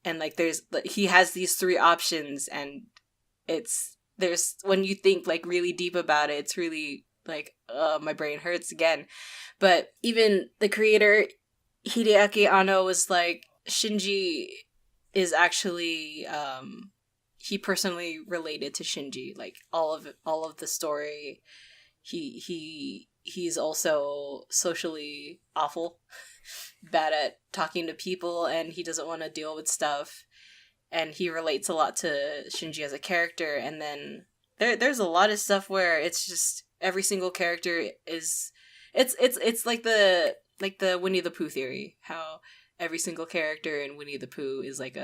And like he has these three options, and there's when you think like really deep about it, it's really like my brain hurts again. But even the creator Hideaki Anno was like, Shinji is actually he personally related to Shinji, like all of the story. He's also socially awful, bad at talking to people, and he doesn't want to deal with stuff, and he relates a lot to Shinji as a character. And then there's a lot of stuff where it's just every single character is it's like the Winnie the Pooh theory, how every single character in Winnie the Pooh is like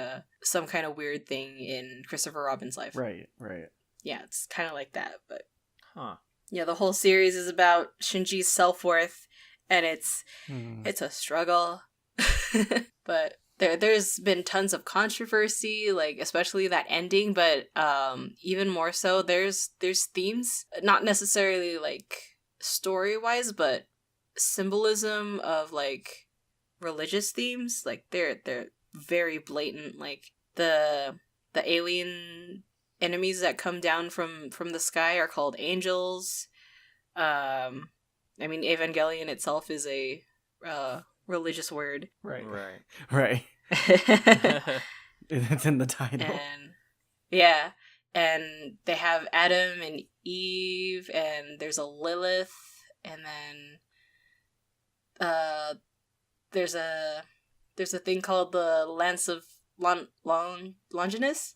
some kind of weird thing in Christopher Robin's life. Right. Yeah, it's kind of like that. But Huh. the whole series is about Shinji's self-worth, and it's a struggle. But there's been tons of controversy, like especially that ending, but even more so there's themes, not necessarily like story-wise, but symbolism of like religious themes. Like they're very blatant. Like the alien enemies that come down from the sky are called angels. I mean, Evangelion itself is a religious word. Right. Right. It's in the title. And yeah, and they have Adam and Eve, and there's a Lilith, and then there's a thing called the Lance of Longinus,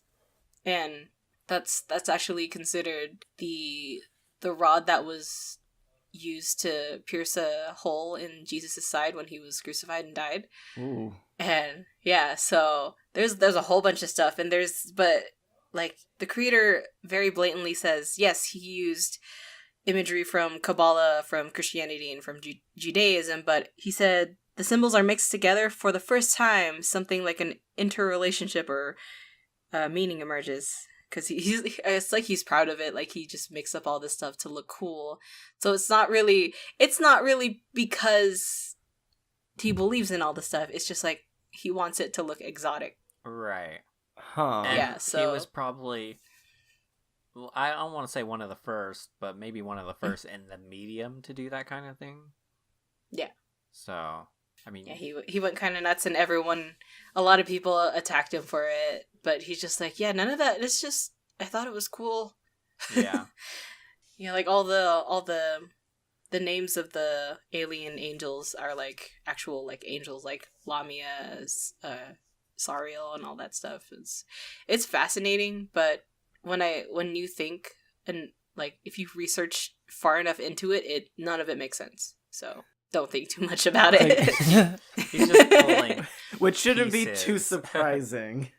and that's actually considered the rod that was used to pierce a hole in Jesus' side when he was crucified and died. Ooh. And yeah, so there's a whole bunch of stuff, and but like the creator very blatantly says, yes, he used imagery from Kabbalah, from Christianity, and from Judaism, but he said the symbols are mixed together for the first time. Something like an interrelationship or meaning emerges, because it's like he's proud of it. Like he just mixed up all this stuff to look cool. So it's not really because he believes in all this stuff. It's just like he wants it to look exotic. Right. Huh. And Yeah, so he was probably, well, I don't want to say one of the first, but maybe one of the first in the medium to do that kind of thing. Yeah. So, I mean, yeah, he went kind of nuts, and a lot of people attacked him for it, but he's just like, yeah, none of that. It's just I thought it was cool. yeah. Yeah, like all the names of the alien angels are like actual like angels, like Lamia, Sariel, and all that stuff. It's fascinating, but when you think and like if you research far enough into it, none of it makes sense. So don't think too much about it. He's just pulling. Which shouldn't be pieces. too surprising,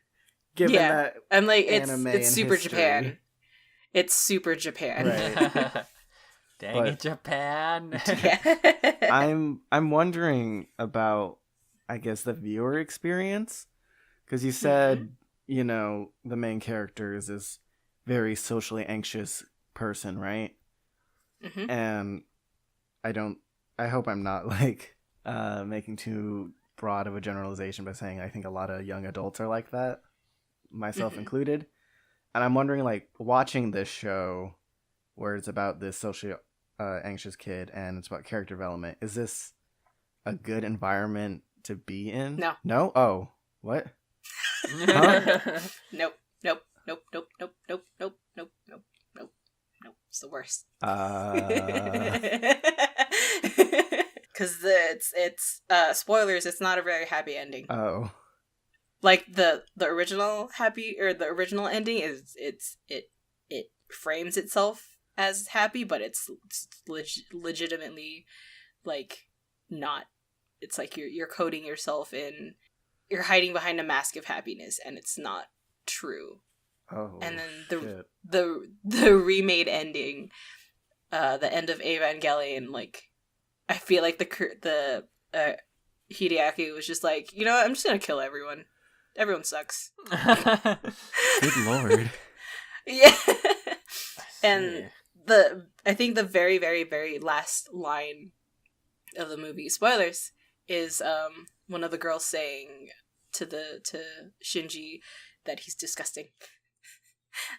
given Yeah. that I'm like anime it's and super history. Japan. It's super Japan. Right. Dang But- it, Japan. Yeah. I'm wondering about, I guess, the viewer experience, because you said the main character is this very socially anxious person, right? Mhm. And I hope I'm not like making too broad of a generalization by saying I think a lot of young adults are like that, myself Mhm. included. And I'm wondering, like, watching this show where it's about this socially anxious kid and it's about character development, is this a good environment to be in? No. No? Oh, what? Nope. It's the worst. Because it's spoilers. It's not a very happy ending. Oh. like the original happy, or the original ending is it frames itself as happy, but it's legitimately like not. It's like you're coding yourself in, you're hiding behind a mask of happiness, and it's not true. Oh, And then shit. the remade ending, the end of Evangelion, like I feel like the Hideaki was just like, you know what, I'm just gonna kill everyone. Everyone sucks. Good lord. Yeah. See. And I think the very, very, very last line of the movie, spoilers, is one of the girls saying to Shinji that he's disgusting.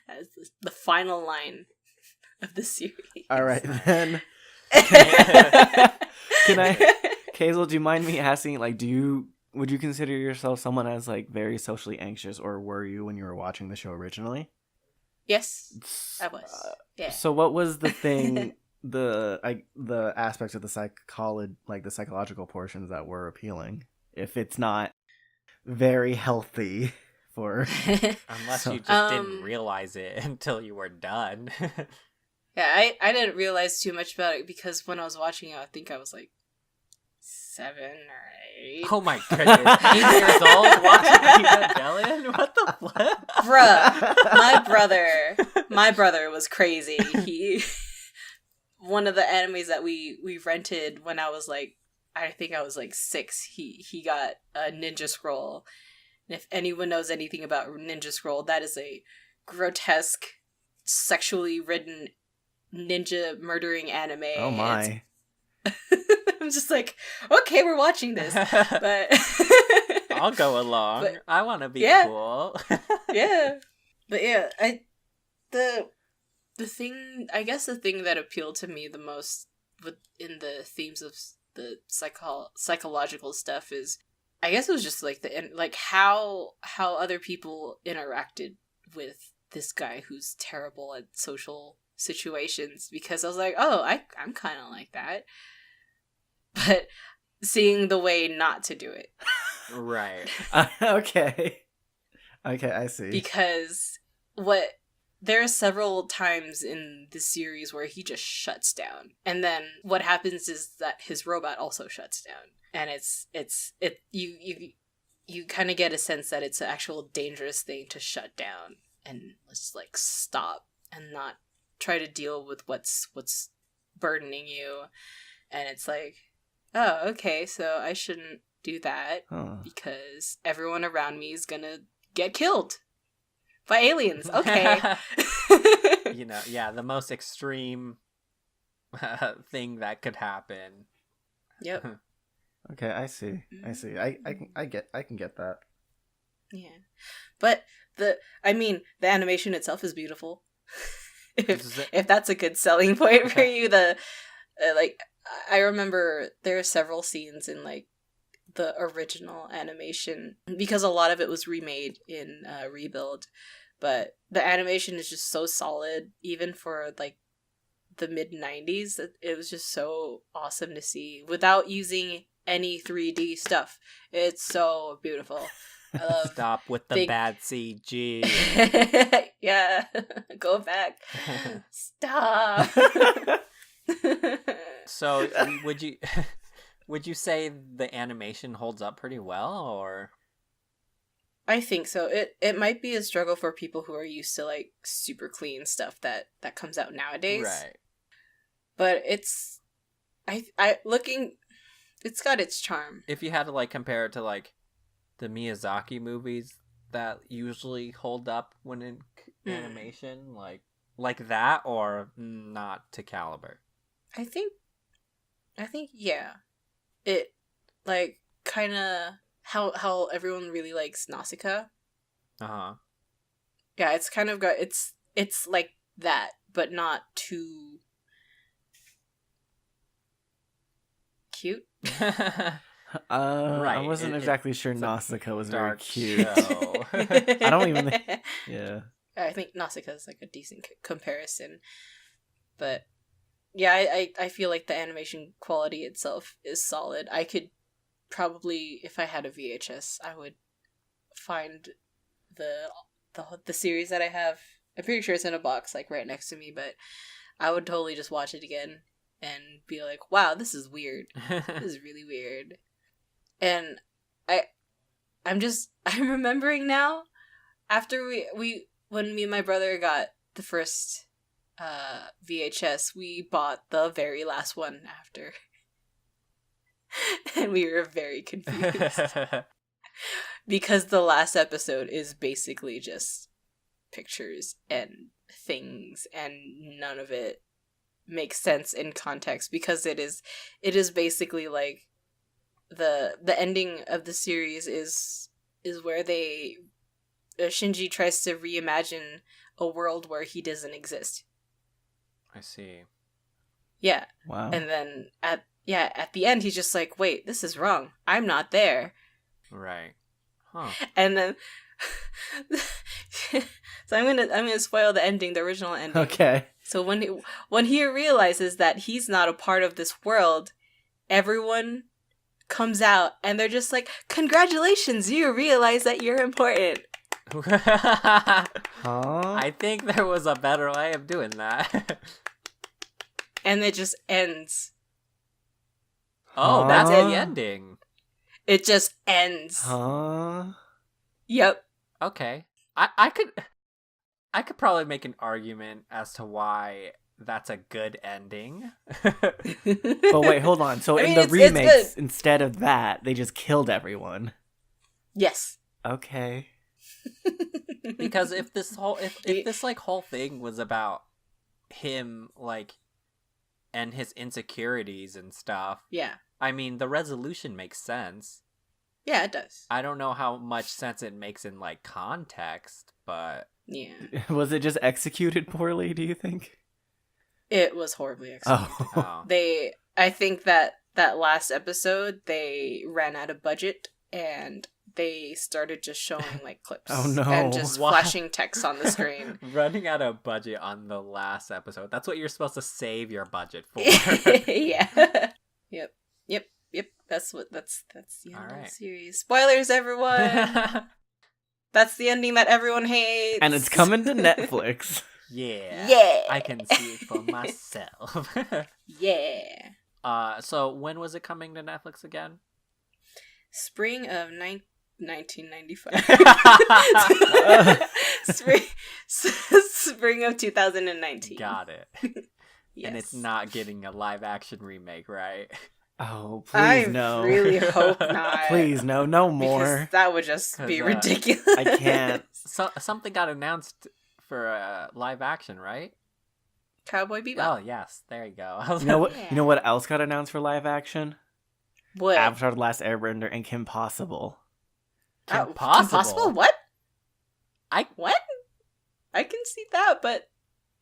That is the final line of the series. All right, then. Can I, Kazel, do you mind me asking, like, would you consider yourself someone as, like, very socially anxious, or were you when you were watching the show originally? Yes, I was. Yeah. So what was the thing, the aspects of the the psychological portions that were appealing, if it's not very healthy for... Unless you just didn't realize it until you were done. Yeah, I didn't realize too much about it because when I was watching it, I think I was like 7 or 8. Oh my goodness. 8 years old watching Evangelion? What the fuck? Bruh, my brother was crazy. He one of the animes that we rented when I was like, I think I was like 6, he got a Ninja Scroll. And if anyone knows anything about Ninja Scroll, that is a grotesque, sexually written ninja murdering anime. Oh my. I'm just like, okay, we're watching this. But I'll go along. But, I want to be cool. Yeah. But yeah, the thing, I guess the thing that appealed to me the most in the themes of the psychological stuff is, I guess it was just like how other people interacted with this guy who's terrible at social situations, because I was like, oh, I'm kind of like that, but seeing the way not to do it. Right. Okay, I see. Because there are several times in this series where he just shuts down, and then what happens is that his robot also shuts down, and you kind of get a sense that it's an actual dangerous thing to shut down and just like stop and not try to deal with what's burdening you. And it's like, oh, okay, so I shouldn't do that because everyone around me is gonna get killed by aliens. Okay. The most extreme thing that could happen. Yep. Okay, I see. I can get that. Yeah. But the animation itself is beautiful. if that's a good selling point for you, I remember there are several scenes in like the original animation, because a lot of it was remade in Rebuild, but the animation is just so solid, even for like the mid-90s. It was just so awesome to see without using any 3D stuff. It's so beautiful. I love Stop with the bad CG. Yeah, go back. Stop. So would you say the animation holds up pretty well, or? I think so. It might be a struggle for people who are used to like super clean stuff that comes out nowadays. Right. But it's it's got its charm. If you had to like compare it to like the Miyazaki movies that usually hold up when in animation, like that, or not to caliber? I think yeah. It like kind of how everyone really likes Nausicaa. Uh-huh. Yeah, it's kind of got it's like that, but not too cute. Right. I wasn't exactly sure Nausicaa was very cute. Show. I don't even think... Yeah. I think Nausicaa is like a decent comparison. But yeah, I feel like the animation quality itself is solid. I could probably, if I had a VHS, I would find the series that I have. I'm pretty sure it's in a box like right next to me, but I would totally just watch it again and be like, "Wow, this is weird. This is really weird." And I'm remembering now after we when me and my brother got the first VHS, we bought the very last one after. And we were very confused because the last episode is basically just pictures and things, and none of it makes sense in context, because it is basically like the ending of the series is where Shinji tries to reimagine a world where he doesn't exist. I see. Yeah. Wow. And then at the end he's just like, "Wait, this is wrong. I'm not there." Right. Huh. And then so I'm gonna spoil the ending, the original ending. Okay. So when he realizes that he's not a part of this world, everyone comes out and they're just like, "Congratulations, you realize that you're important." Huh? I think there was a better way of doing that. And it just ends. Oh, Huh? that's the ending. It just ends. Huh? Yep. Okay. I could probably make an argument as to why that's a good ending. But wait, hold on. So I in mean, the it's remakes, good. instead of that, they just killed everyone. Yes. Okay. Because if this whole thing was about him, like, and his insecurities and stuff, Yeah. I mean, the resolution makes sense. Yeah, it does. I don't know how much sense it makes in, like, context, but Yeah. Was it just executed poorly, do you think? It was horribly executed. Oh. oh. I think that last episode, they ran out of budget and they started just showing like clips. Oh, no. And just What? flashing text on the screen. Running out of budget on the last episode. That's what you're supposed to save your budget for. Yeah. Yep. That's the end of the Alright. series. Spoilers, everyone. That's the ending that everyone hates. And it's coming to Netflix. Yeah. Yeah. I can see it for myself. Yeah. So when was it coming to Netflix again? Spring of 1995. Spring of 2019. Got it. Yes. And it's not getting a live action remake, right? Oh, please I no. really hope not. Please no Because more. that would just be 'Cause, ridiculous. I can't. So something got announced for live action, right? Cowboy Bebop. Oh yes, there you go. I was You know like, what? Yeah. You know what else got announced for live action? What? Avatar: The Last Airbender and Kim Possible. Kim Kim Possible? Possible? What? I What? I can see that, but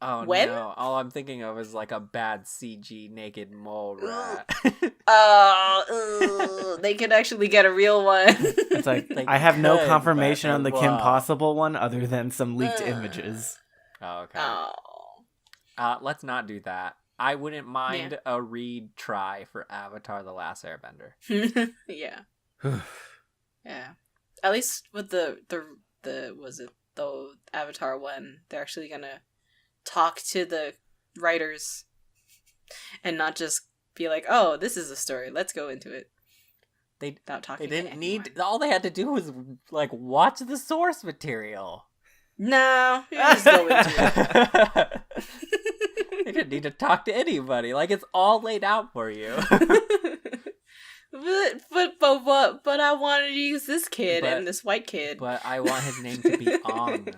Oh When? no! All I'm thinking of is like a bad CG naked mole rat. they could actually get a real one. It's like They I have no could, confirmation but on the they Kim won't. Possible one other than some leaked Ugh. images. Oh, okay. Oh. Let's not do that. I wouldn't mind a retry for Avatar: The Last Airbender. Yeah. Yeah. At least with the was it the Avatar one, they're actually gonna talk to the writers and not just be like, "Oh, this is a story. Let's go into it." They Without talking. They didn't to need. anyone. All they had to do was like watch the source material. No, you just go into They didn't need to talk to anybody. Like it's all laid out for you. it. But I wanted to use this kid But- and this white kid. But I want his name to be Ong.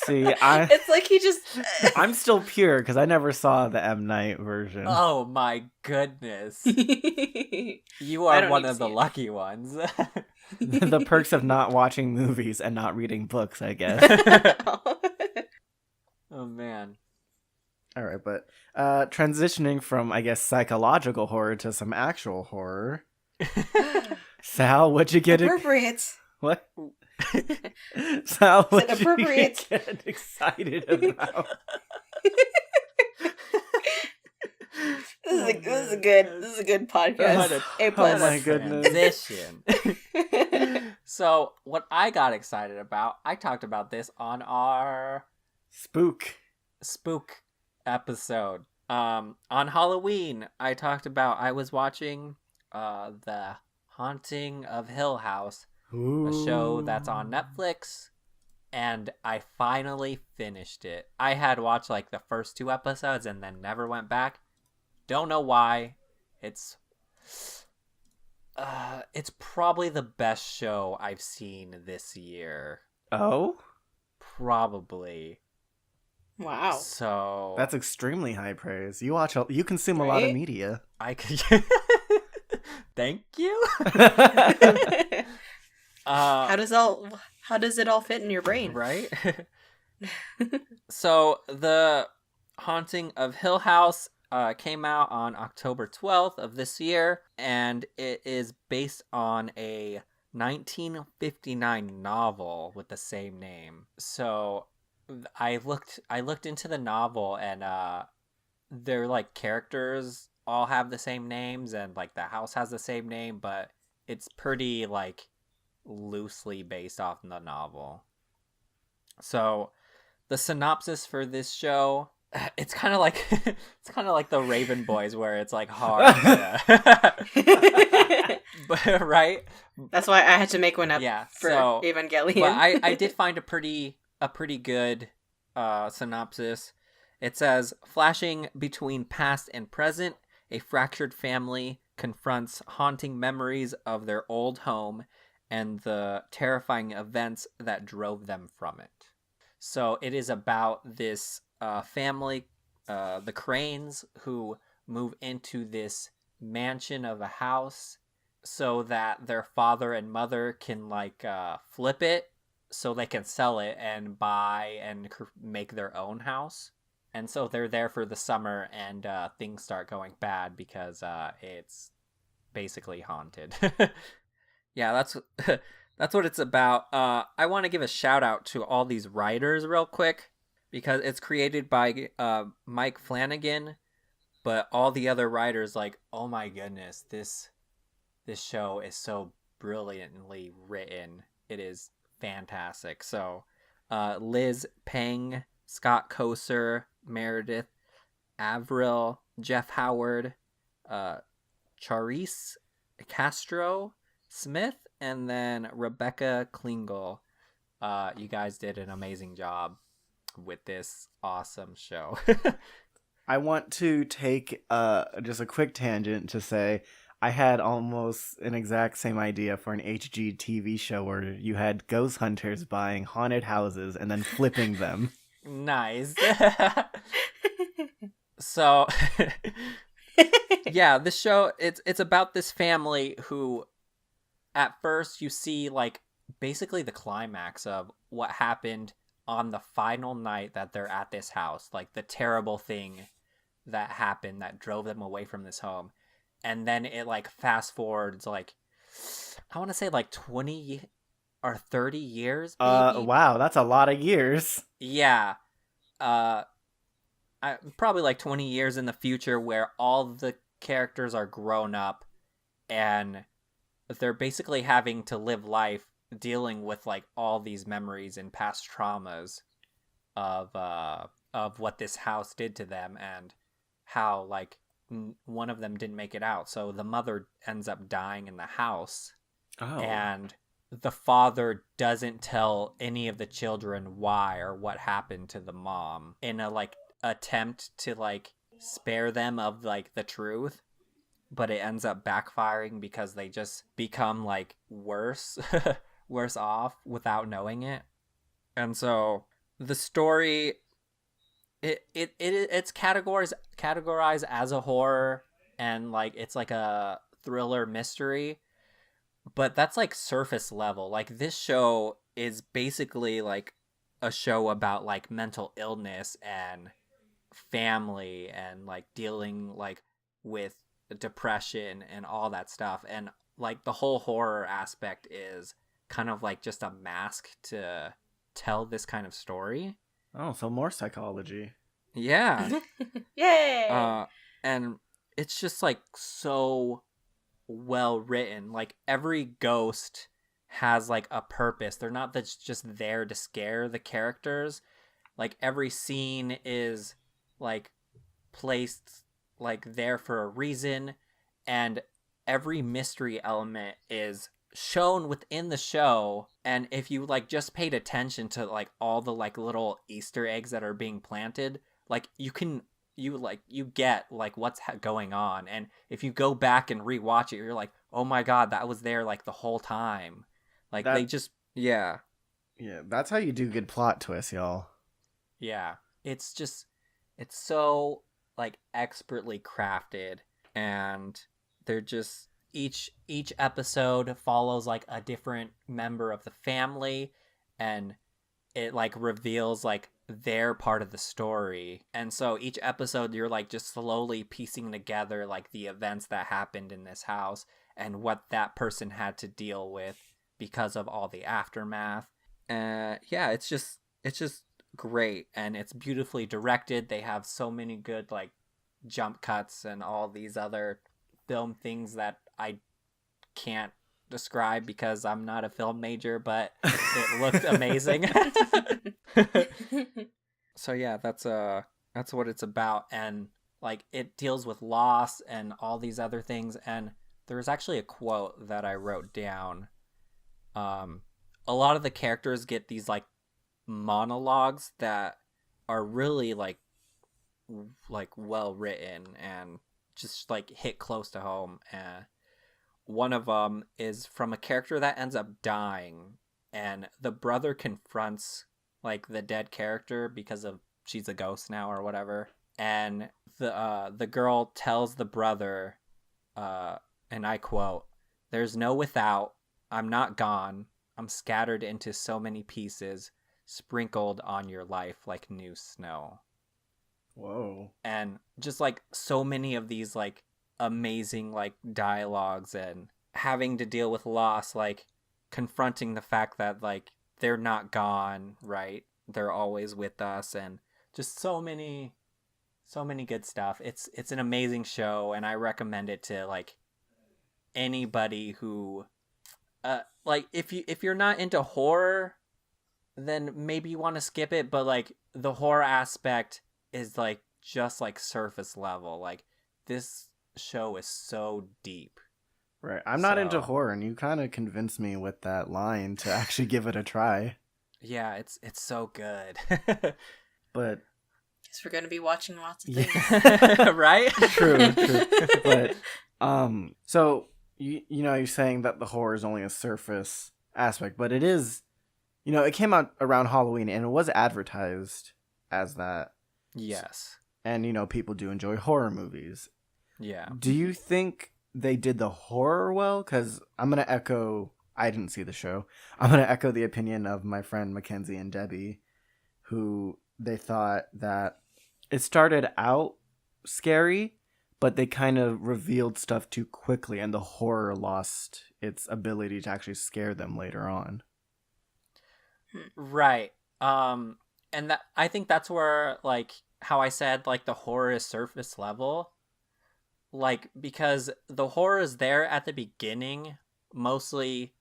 See, It's like he just. I'm still pure because I never saw the M. Night version. Oh my goodness! You I are don't one need to of the see it. lucky ones. The perks of not watching movies and not reading books, I guess. Oh man. All right, but transitioning from, I guess, psychological horror to some actual horror. Sal, what'd you get? Appropriate. What? Sal, Is it what'd you appropriate? get excited about? This is a good podcast. A Oh my plus. goodness. Transition. So, what I got excited about, I talked about this on our Spook. spook episode. On Halloween, I was watching The Haunting of Hill House, a show that's on Netflix, and I finally finished it. I had watched like the first 2 episodes and then never went back. Don't know why. It's probably the best show I've seen this year. Oh? Probably. Wow. So That's extremely high praise. You consume a lot of Right? media. I could. Thank you. How does it all fit in your brain? Right. So the Haunting of Hill House came out on October 12th of this year, and it is based on a 1959 novel with the same name. So I looked into the novel, and their like characters all have the same names, and like the house has the same name, but it's pretty like loosely based off the novel. So the synopsis for this show, it's kind of like the Raven Boys, where it's like hard but right. That's why I had to make one up Yeah, for so Evangelion. but I did find a pretty good synopsis. It says, flashing between past and present, a fractured family confronts haunting memories of their old home and the terrifying events that drove them from it. So it is about this family, the Cranes, who move into this mansion of a house so that their father and mother can like flip it so they can sell it and buy and make their own house. And so they're there for the summer, and things start going bad because it's basically haunted. Yeah, that's what it's about. I want to give a shout out to all these writers real quick, because it's created by Mike Flanagan, but all the other writers, like, oh my goodness, this show is so brilliantly written. It is fantastic. So, Liz Pang, Scott Koser, Meredith Avril, Jeff Howard, Charisse Castro Smith, and then Rebecca Klingel. You guys did an amazing job with this awesome show. I want to take just a quick tangent to say I had almost an exact same idea for an HGTV show where you had ghost hunters buying haunted houses and then flipping them. Nice. So yeah, this show, it's about this family who, at first you see like basically the climax of what happened on the final night that they're at this house, like the terrible thing that happened that drove them away from this home. And then it like fast forwards like, I want to say like 20 or 30 years maybe? Wow, that's a lot of years. Yeah. Probably like 20 years in the future, where all the characters are grown up and they're basically having to live life dealing with like all these memories and past traumas of what this house did to them, and how like one of them didn't make it out. So the mother ends up dying in the house. Oh. And the father doesn't tell any of the children why or what happened to the mom, in a like attempt to like spare them of like the truth, but it ends up backfiring because they just become like worse off without knowing it. And so the story, it's categorized as a horror, and like it's like a thriller mystery, but that's like surface level. Like this show is basically like a show about like mental illness and family and like dealing like with depression and all that stuff, and like the whole horror aspect is kind of like just a mask to tell this kind of story. Oh, so more psychology. Yeah. Yay! And it's just like so well written. Like every ghost has like a purpose. They're not just there to scare the characters. Like every scene is like placed like there for a reason, and every mystery element is shown within the show. And if you like just paid attention to like all the like little Easter eggs that are being planted, like you get like what's going on. And if you go back and rewatch it, you're like, oh my god, that was there like the whole time. Like they That just yeah. yeah, that's how you do good plot twists, y'all. Yeah. It's just it's so like expertly crafted, and they're just each episode follows like a different member of the family, and it like reveals like their part of the story. And so each episode you're like just slowly piecing together like the events that happened in this house and what that person had to deal with because of all the aftermath. Yeah, it's just great, and it's beautifully directed. They have so many good like jump cuts and all these other film things that I can't describe because I'm not a film major, but it looked amazing. So yeah, that's what it's about. And like it deals with loss and all these other things. And there was actually a quote that I wrote down. A lot of the characters get these like monologues that are really like well written and just like hit close to home. And one of them is from a character that ends up dying, and the brother confronts like the dead character because of she's a ghost now or whatever. And the girl tells the brother, and I quote, "There's no without. I'm not gone. I'm scattered into so many pieces, sprinkled on your life like new snow." Whoa. And just like so many of these like amazing like dialogues and having to deal with loss, like confronting the fact that like they're not gone, right? They're always with us, and just so many good stuff. It's an amazing show, and I recommend it to like anybody who like if you're not into horror, then maybe you want to skip it, but like the horror aspect is like just like surface level. Like this show is so deep. Right. I'm not into So horror, and you kind of convinced me with that line to actually give it a try. yeah, it's so good. But Guess we're gonna be watching lots of yeah, things. Right? true. But so you know you're saying that the horror is only a surface aspect, but it is. You know, it came out around Halloween, and it was advertised as that. Yes. And you know, people do enjoy horror movies. Yeah. Do you think they did the horror well? Because I'm gonna echo. I didn't see the show. I'm gonna echo the opinion of my friend Mackenzie and Debbie, who they thought that it started out scary, but they kind of revealed stuff too quickly, and the horror lost its ability to actually scare them later on. Right. And that I think that's where like how I said like the horror is surface level. Like because the horror is there at the beginning mostly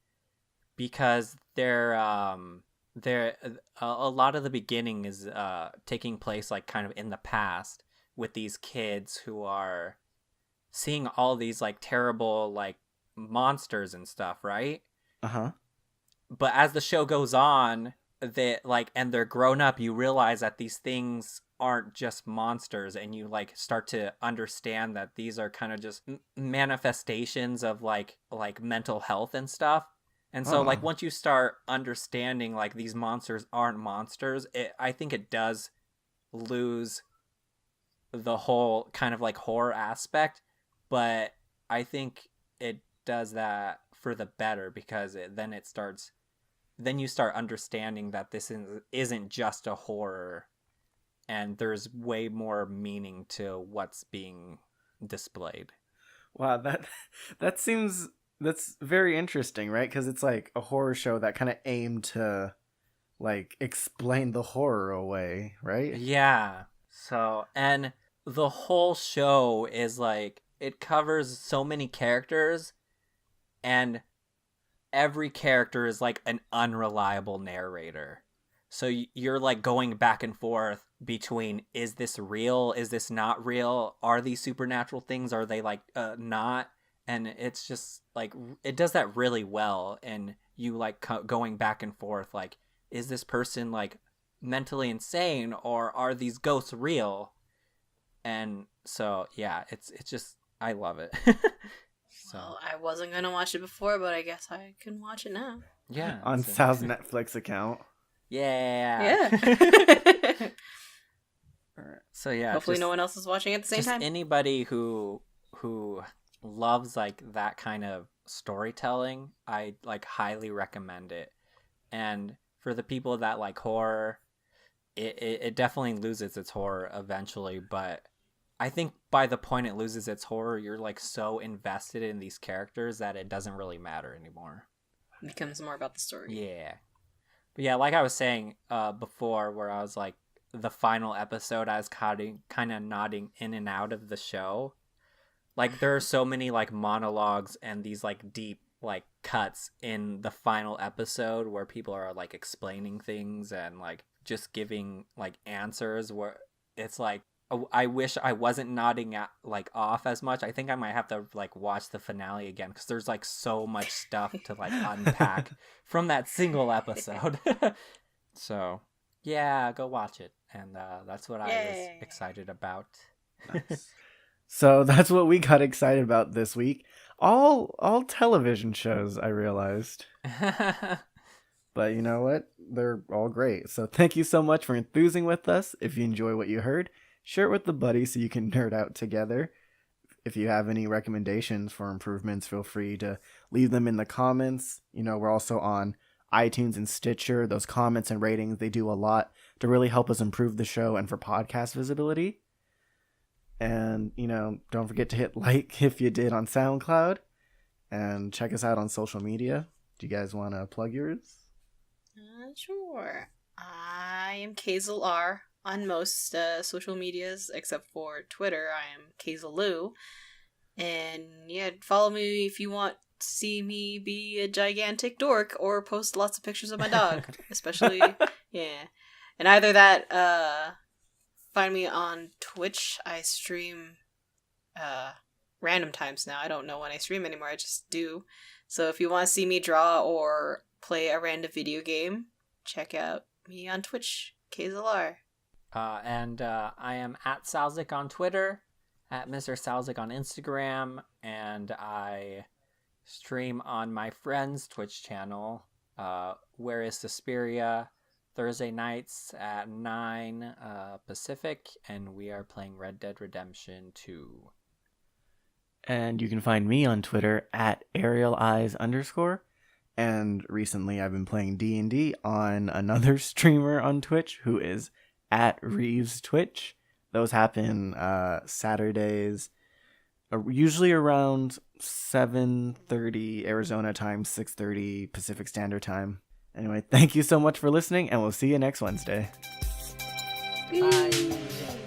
because they're a lot of the beginning is taking place like kind of in the past with these kids who are seeing all these like terrible like monsters and stuff, right? Uh-huh. But as the show goes on, they like and they're grown up, you realize that these things aren't just monsters, and you like start to understand that these are kind of just manifestations of like mental health and stuff. And so like Oh. once you start understanding like these monsters aren't monsters, I think it does lose the whole kind of like horror aspect, but I think it does that for the better because then you start understanding that isn't just a horror, and there's way more meaning to what's being displayed. Wow, that's very interesting, right? Because it's like a horror show that kind of aimed to like explain the horror away, right? Yeah. So, and the whole show is like, it covers so many characters, and every character is like an unreliable narrator. So you're like going back and forth between, is this real? Is this not real? Are these supernatural things? Are they like not? And it's just like, it does that really well. And you like going back and forth, like, is this person like mentally insane, or are these ghosts real? And so yeah, it's just, I love it. So Well, I wasn't gonna watch it before, but I guess I can watch it now. yeah, On so, Sal's Netflix account. yeah. Yeah. So yeah, Hopefully just, no one else is watching at the same just time. anybody who loves like that kind of storytelling, I like highly recommend it. And for the people that like horror, it definitely loses its horror eventually, but I think by the point it loses its horror, you're like so invested in these characters that it doesn't really matter anymore. It becomes more about the story. Yeah. But yeah, like I was saying before, where I was like, the final episode, I was kind of nodding in and out of the show. Like, there are so many like monologues and these like deep like cuts in the final episode where people are like explaining things and like just giving like answers, where it's like, I wish I wasn't nodding at, like off as much. I think I might have to like watch the finale again, because there's like so much stuff to like unpack from that single episode. So yeah, go watch it. And that's what I was Yay. excited about. Nice. So that's what we got excited about this week. All television shows, I realized. But you know what? They're all great. So thank you so much for enthusing with us. If you enjoy what you heard, share it with the buddies so you can nerd out together. If you have any recommendations for improvements, feel free to leave them in the comments. You know, we're also on iTunes and Stitcher. Those comments and ratings, they do a lot to really help us improve the show and for podcast visibility. And, you know, don't forget to hit like if you did on SoundCloud. And check us out on social media. Do you guys want to plug yours? Sure. I am Kazel R on most social medias except for Twitter. I am Kazeloo. And yeah, follow me if you want to see me be a gigantic dork or post lots of pictures of my dog. Especially, yeah. And either that, find me on Twitch. I stream random times now. I don't know when I stream anymore. I just do. So if you want to see me draw or play a random video game, check out me on Twitch, KZLR. And I am at Salzik on Twitter, at Mr. Salzik on Instagram, and I stream on my friend's Twitch channel, Where is Suspiria, Thursday nights at 9 Pacific, and we are playing Red Dead Redemption 2. And you can find me on Twitter at ArielEyes_. And recently I've been playing D&D on another streamer on Twitch who is at Reeves Twitch. Those happen Saturdays, usually around 7:30 Arizona time, 6:30 Pacific Standard Time. Anyway, thank you so much for listening, and we'll see you next Wednesday. Bye.